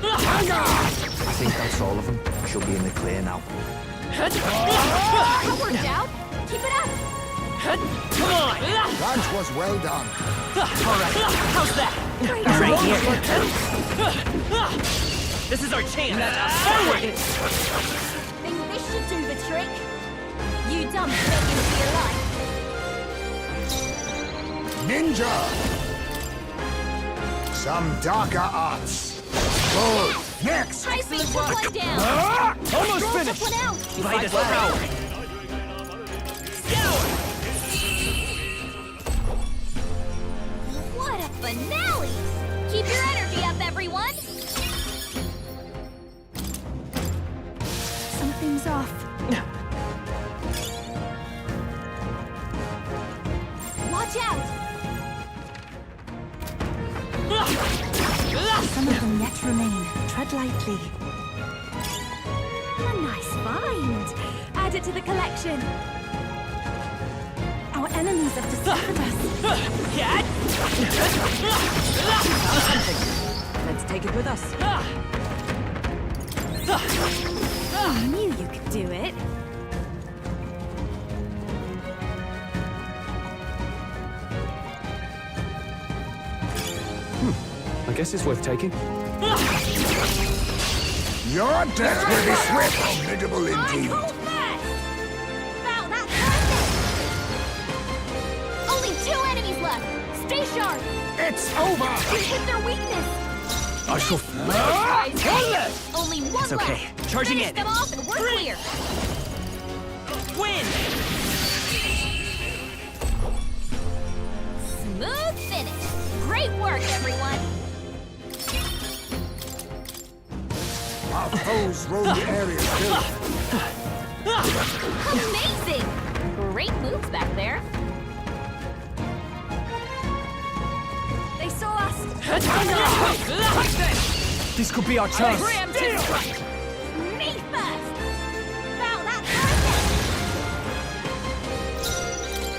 I think that's all of them. She'll be in the clear now. That worked out. Keep it up. Come on! That was well done. All right, how's that? Right here. This is our chance. Forward! Think this should do the trick? You dumped Megan into your life. Ninja! Some darker arts. Good. Next! High speed took one down. Almost Roll finished! took one out. Fight us power! Scour! What a finale! Keep your energy up, everyone. Something's off. Watch out! Some of them yet remain. Tread lightly. A nice find. Add it to the collection. Our enemies have discovered us. Let's take it with us. I knew you could do it. I guess it's worth taking. Your death will be swift, formidable indeed. Hold fast! Wow, that's perfect! Only 2 enemies left. Stay sharp. It's over! You hit their weakness. I shall... Only one It's okay. left. Charging Finish in. them off and we're clear. Win! Smooth finish. Great work, everyone. Our foes roam the area still. Amazing! Great moves back there. They saw us. This could be our chance. Preemptive strike. Me first. Wow, that's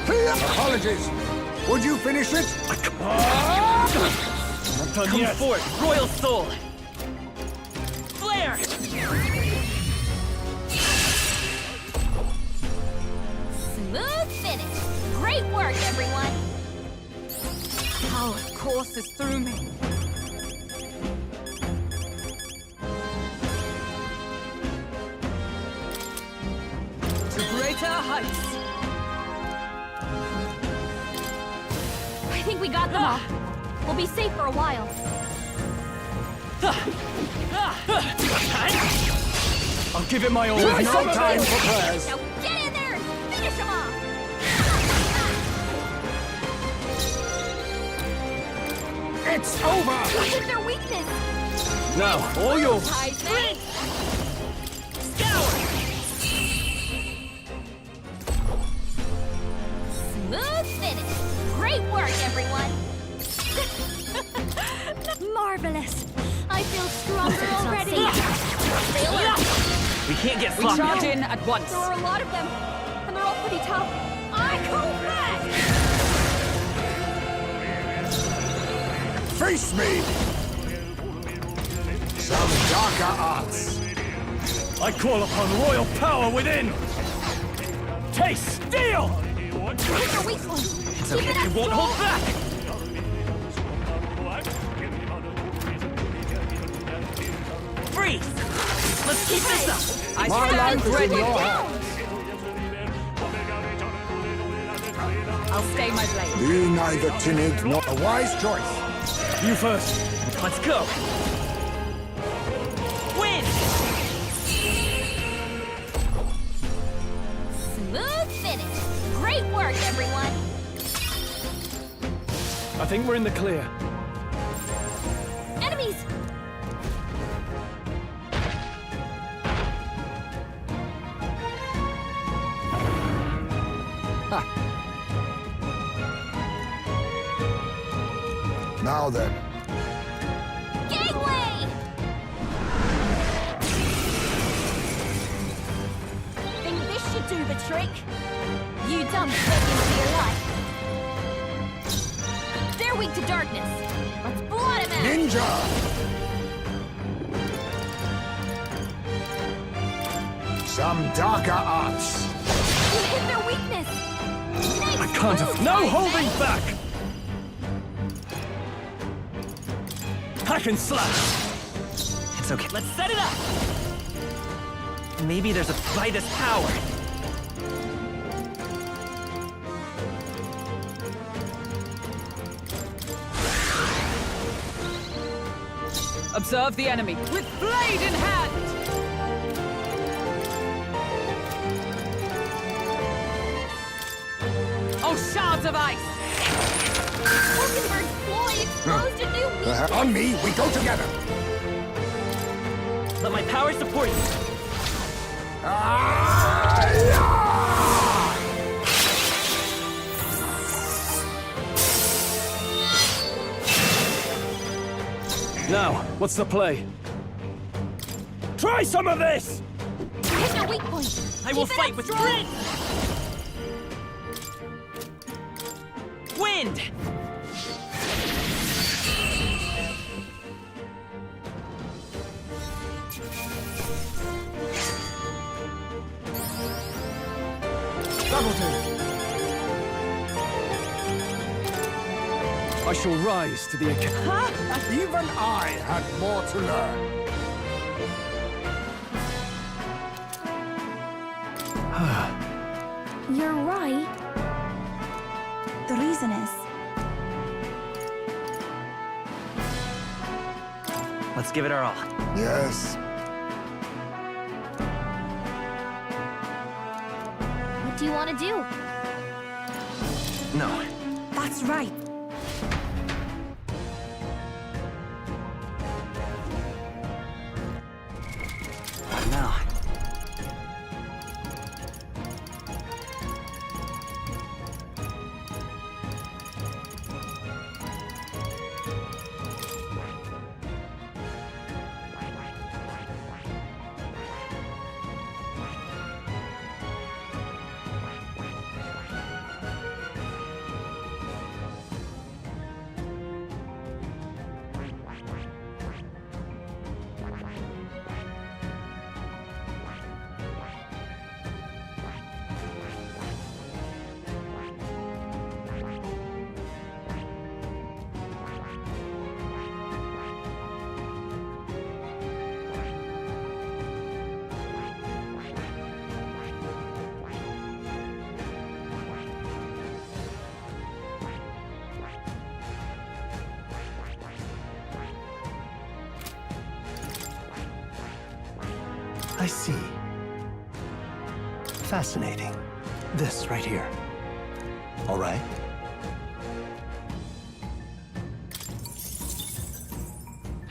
perfect. Apologies. Would you finish it? Come forth, royal soul! Flare! Smooth finish. Great work, everyone. Power courses through me. To greater heights. I think we got them all. We'll be safe for a while. I'll give it my all. No time for prayers. Now get in there and finish them off. It's over! You hit their weakness. Now, all yours. Ties me. Smooth finish. Great work, everyone. Marvelous. I feel stronger already. Stay alert. We can't get We sloppy. charge in at once. There are a lot of them, and they're all pretty tough. I Echo Blast! Face me! Some darker arts. I call upon royal power within! Taste steel! It's okay. It won't hold back! Freeze! Let's keep this up! I My stand life is in ready. your hands. I'll stay my blade. Be neither timid nor a wise choice. You first. Let's go! Win! Smooth finish. Great work, everyone. I think we're in the clear. Enemies! Now then, Gangway! Think this should do the trick? You dumb seconds to your life. They're weak to darkness. Let's blot him out! ninja! Some darker arts. You hit their weakness! Nice I can't move, No my holding friend. back! Hack and slash! It's okay. Let's set it up! Maybe there's a Vitus power. Observe the enemy with blade in hand! Oh, shards of ice! Hulkenberg's ploy exposed a new weakness! On me, we go together. Let my power support you. Now, what's the play? Try some of this! Hit their weak point! I will Keep it fight up with strong. grit! Wind! That'll do. I shall rise to the occasion. Even I had more to learn. You're right. The reason is, Let's give it our all. Yes. What do you want to do? No. that's right. Now. I see. Fascinating. This right here. All right.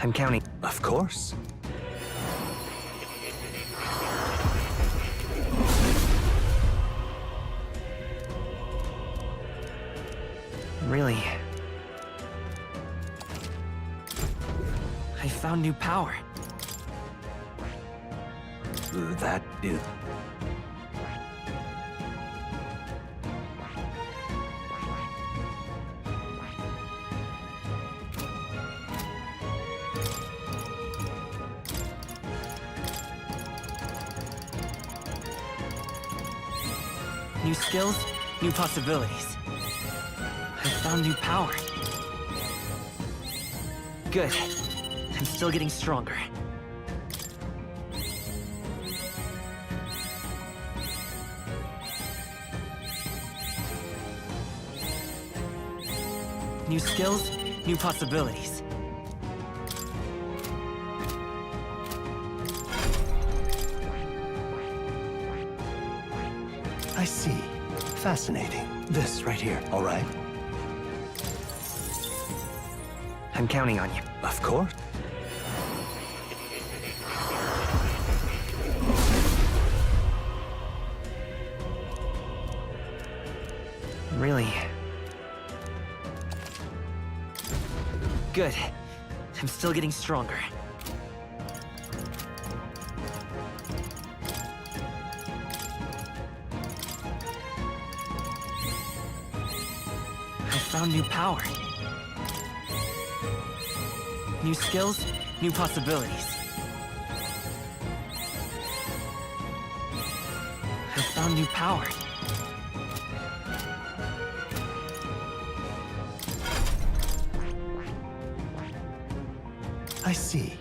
I'm counting. Of course. Really? I found new power. That is... New skills, new possibilities. I found new power. Good. I'm still getting stronger. New skills, new possibilities. I see. Fascinating. This right here, all right? I'm counting on you. Of course. Really? Good. I'm still getting stronger. I found new power. New skills, new possibilities. I found new power. I see.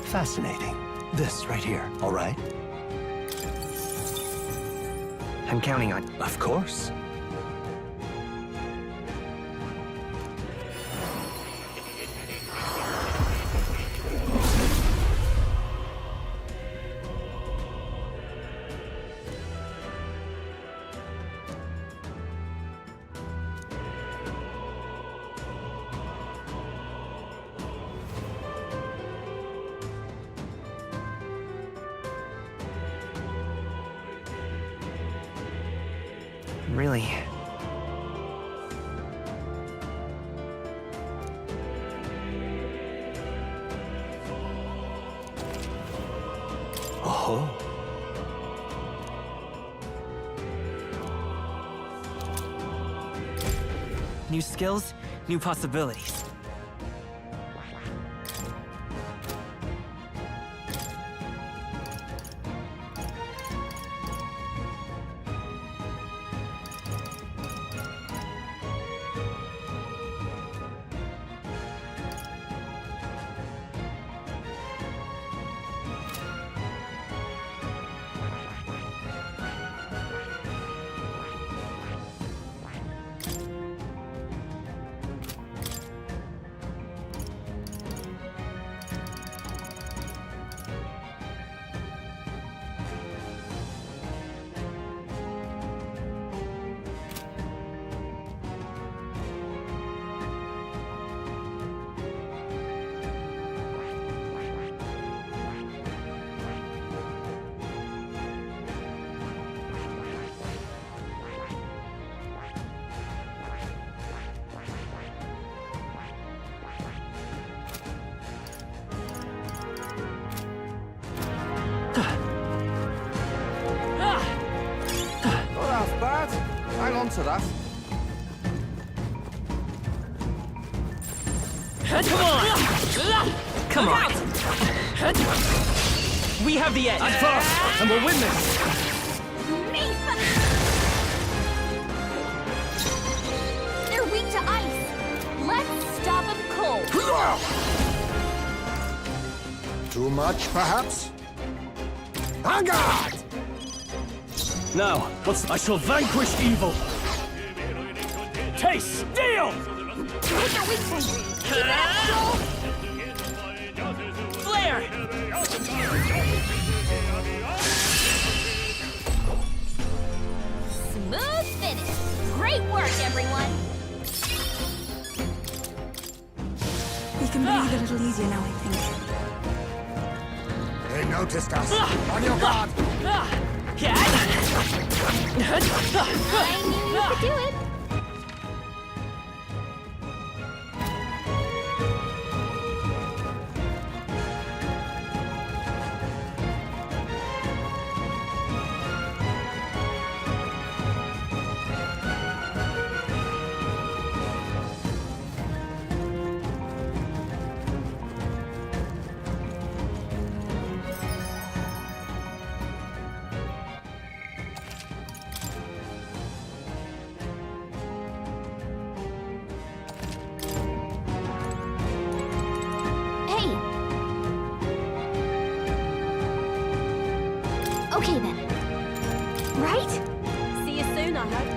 Fascinating. This right here, all right? I'm counting on you. Of course. Really? Oh. New skills, new possibilities. Hang on to that. Come on! We have the edge! Advance, and we'll win this! They're weak to ice. Let's stop them cold. Too much, perhaps? En garde! Now, I shall vanquish evil! Taste steel! What's your weak point? Keep that soul! Flare! Smooth finish. Great work, everyone. We can breathe a little easier now, I think. They noticed us. On your guard! I knew you could do it. Okay then. Right? See you soon, I hope.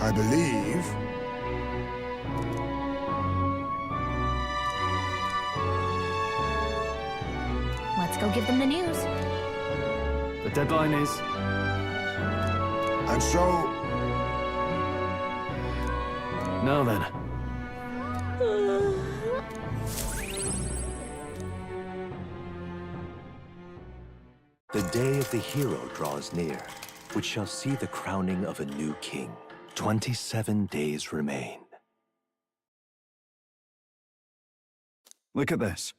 I believe. Let's go give them the news. The deadline is... And so... Now then. The day of the hero draws near, which shall see the crowning of a new king. 27 days remain. Look at this.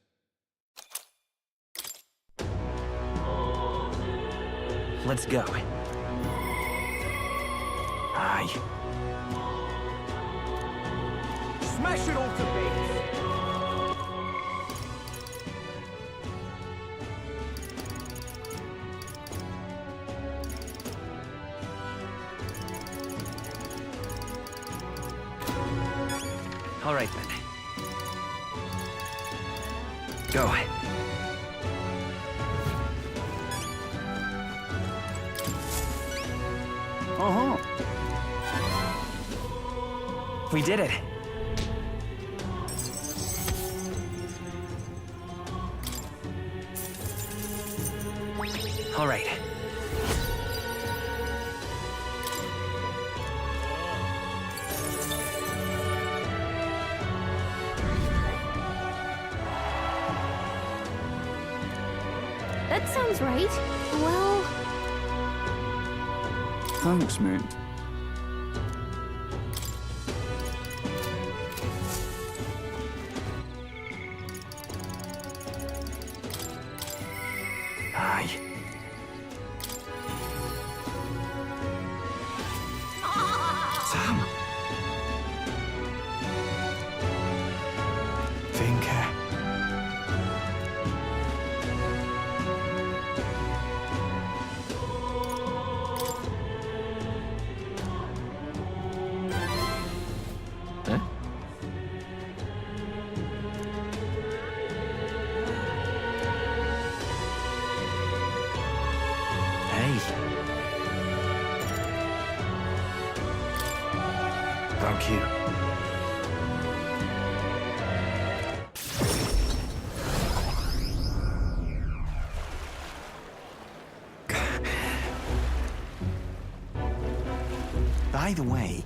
Let's go. Aye. Smash it all to bits! All right, then. Go. Uh-huh. We did it. All right. That sounds right. Well... Thanks, mate. Aye. Sam. Vinka. Eh? Hey. Thank you. By the way...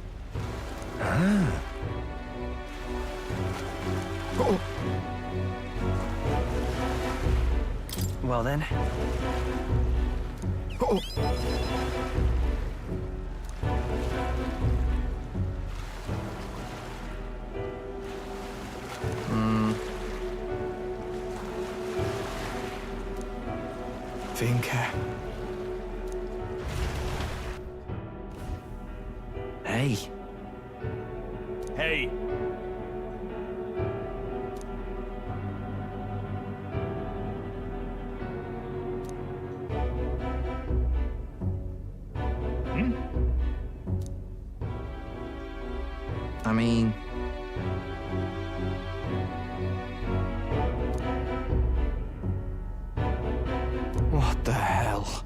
Well then. Vinka. Hey. Hey! I mean... What the hell?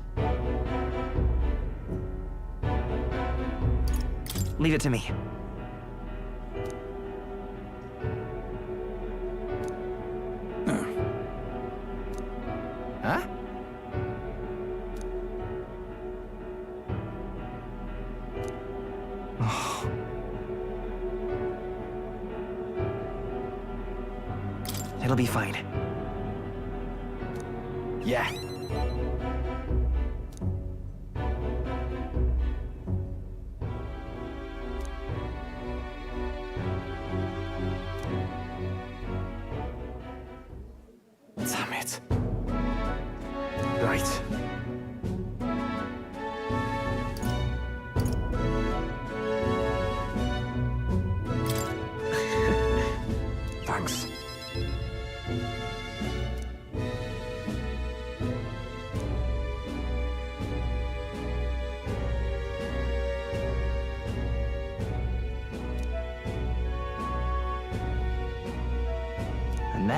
Leave it to me. Huh? It'll be fine. Yeah. Damn it. Right. Thanks.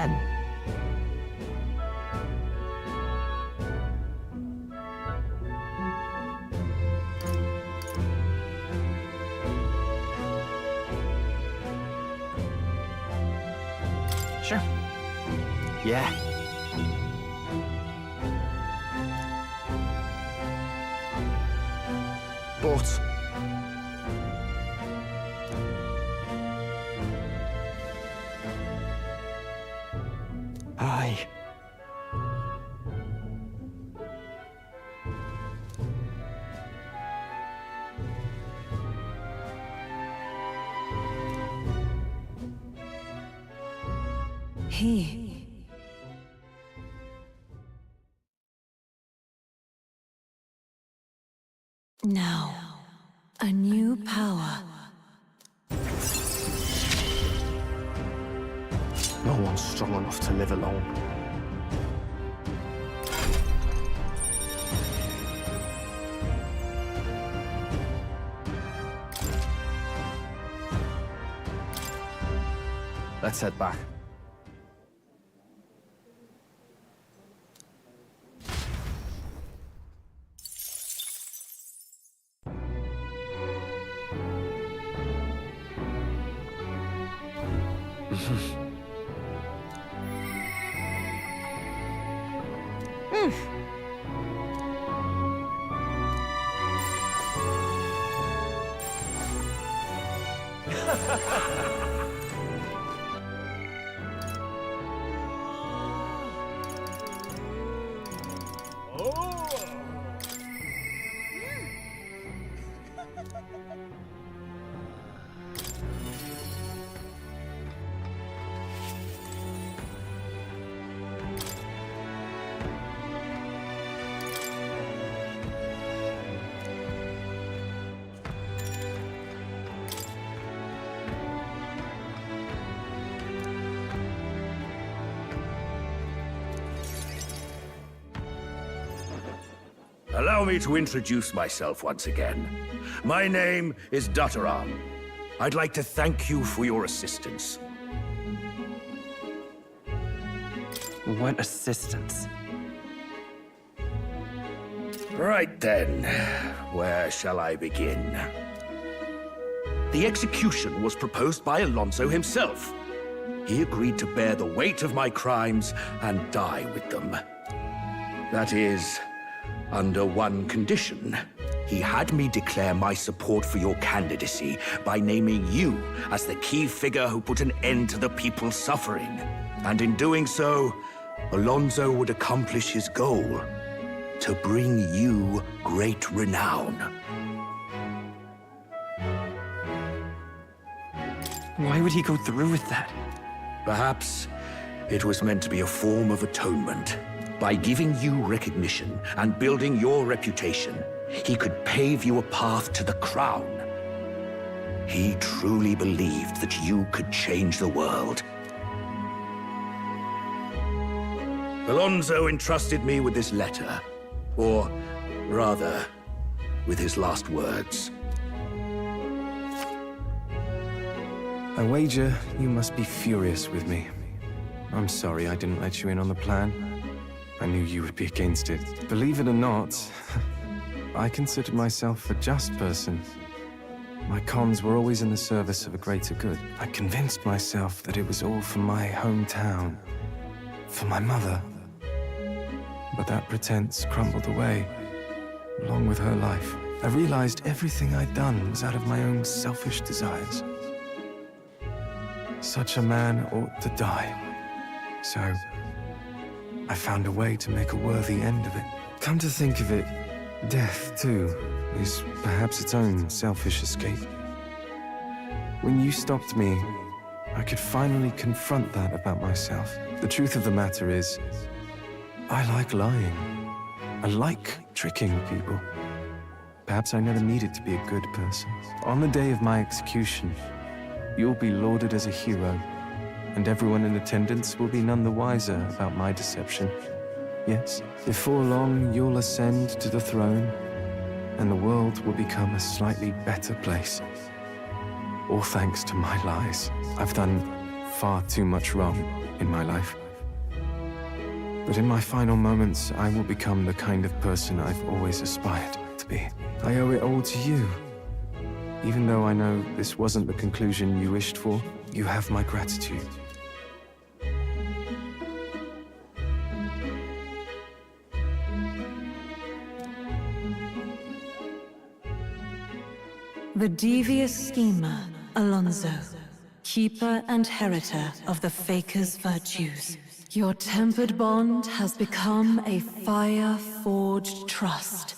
then. Sure. Yeah. But Aye. He. Now, a new power. No one's strong enough to live alone. let's head back. Allow me to introduce myself once again. My name is Dataram. I'd like to thank you for your assistance. What assistance? Right then, where shall I begin? The execution was proposed by Alonso himself. He agreed to bear the weight of my crimes and die with them. That is, under one condition. He had me declare my support for your candidacy by naming you as the key figure who put an end to the people's suffering. And in doing so, Alonso would accomplish his goal, to bring you great renown. Why would he go through with that? Perhaps it was meant to be a form of atonement. By giving you recognition and building your reputation, he could pave you a path to the crown. He truly believed that you could change the world. Alonso entrusted me with this letter, or rather, with his last words. I wager you must be furious with me. I'm sorry I didn't let you in on the plan. I knew you would be against it. Believe it or not, I considered myself a just person. My cons were always in the service of a greater good. I convinced myself that it was all for my hometown, for my mother. But that pretense crumbled away, along with her life. I realized everything I'd done was out of my own selfish desires. Such a man ought to die. So I found a way to make a worthy end of it. Come to think of it, death, too, is perhaps its own selfish escape. When you stopped me, I could finally confront that about myself. The truth of the matter is, I like lying. I like tricking people. Perhaps I never needed to be a good person. On the day of my execution, you'll be lauded as a hero, and everyone in attendance will be none the wiser about my deception. Yes, before long, you'll ascend to the throne, and the world will become a slightly better place. All thanks to my lies. I've done far too much wrong in my life. But in my final moments, I will become the kind of person I've always aspired to be. I owe it all to you. Even though I know this wasn't the conclusion you wished for, you have my gratitude. The devious schemer, Alonso, keeper and heritor of the Faker's virtues. Your tempered bond has become a fire-forged trust.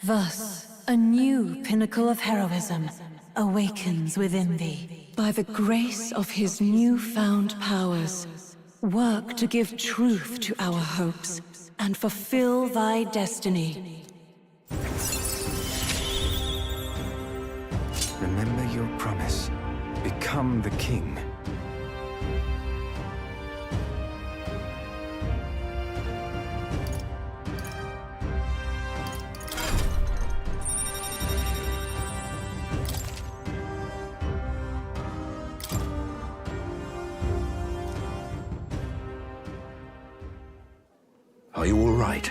Thus, a new pinnacle of heroism awakens within thee. By the grace of his newfound powers, work to give truth to our hopes and fulfill thy destiny. Remember your promise. Become the king. Are you all right?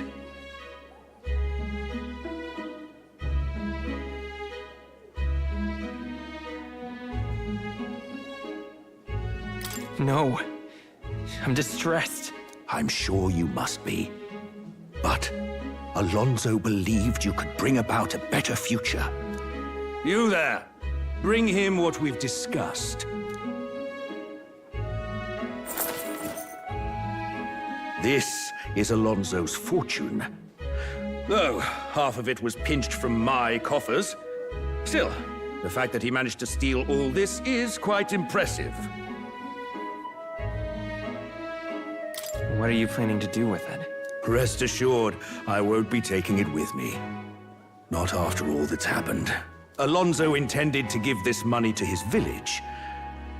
No. I'm distressed. I'm sure you must be. But Alonso believed you could bring about a better future. You there! Bring him what we've discussed. This is Alonso's fortune. Though half of it was pinched from my coffers. Still, the fact that he managed to steal all this is quite impressive. What are you planning to do with it? Rest assured, I won't be taking it with me. Not after all that's happened. Alonso intended to give this money to his village,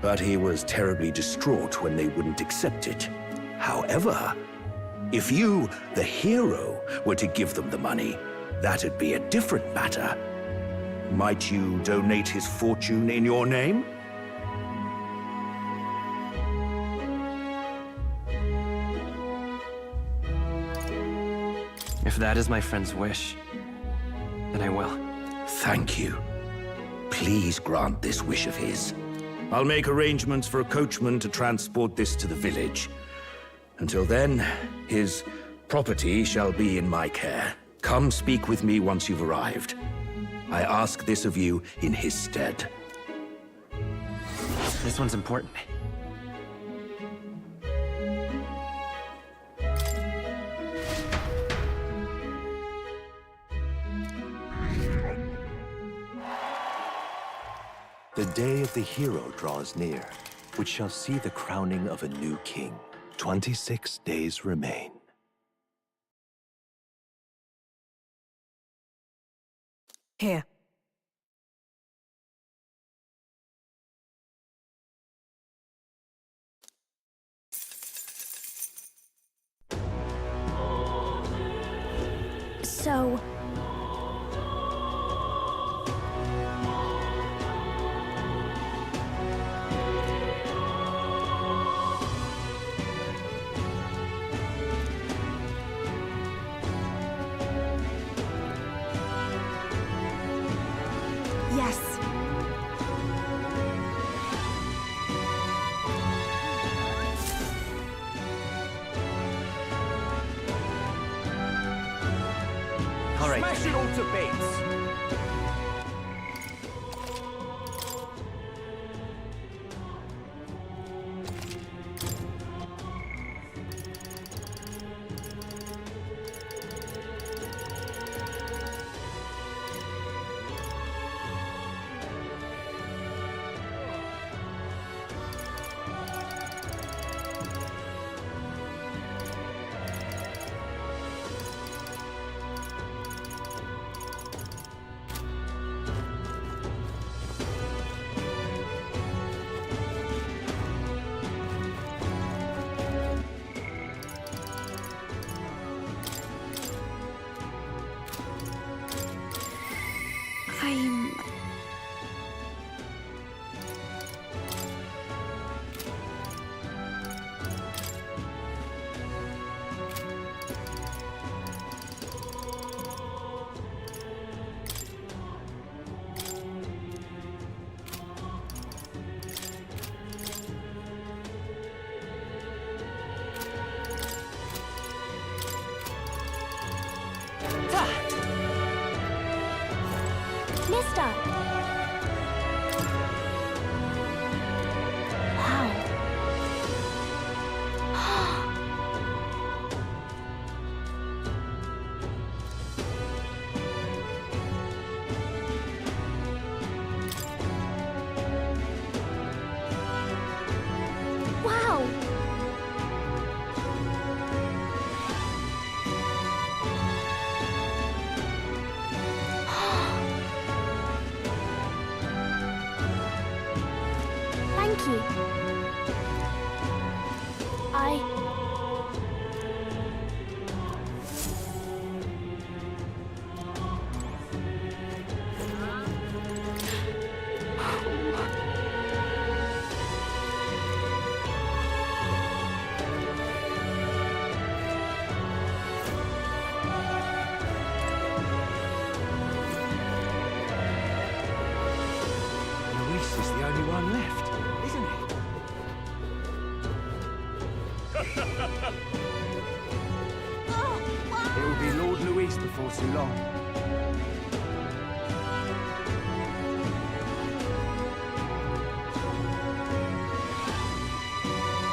but he was terribly distraught when they wouldn't accept it. However, if you, the hero, were to give them the money, that'd be a different matter. Might you donate his fortune in your name? If that is my friend's wish, then I will. Thank you. Please grant this wish of his. I'll make arrangements for a coachman to transport this to the village. Until then, his property shall be in my care. Come speak with me once you've arrived. I ask this of you in his stead. This one's important. The day of the hero draws near, which shall see the crowning of a new king. 26 days remain. Here. So... Yes. All right. Smash it all to bits! this done? Wow. Wow. Thank you. Luis is the only one left, isn't he? It will be Lord Luis before too long.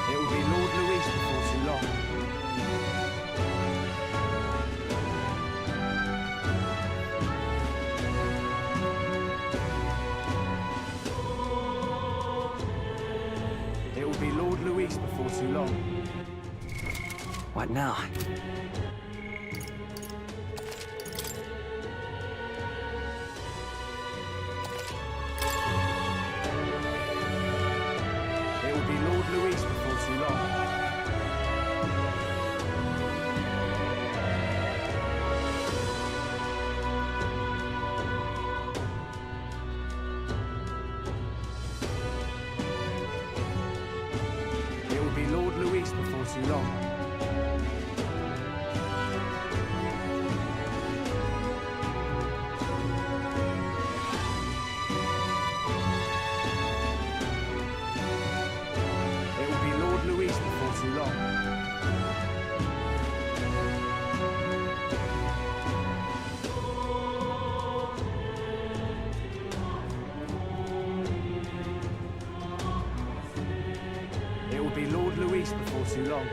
It will be Lord Luis before too long. It will be Lord Luis before too long. What now? It will be Lord Luis before too long. It will be Lord Luis before too long. It will be Lord Luis before too long. It will be Lord Luis before too long.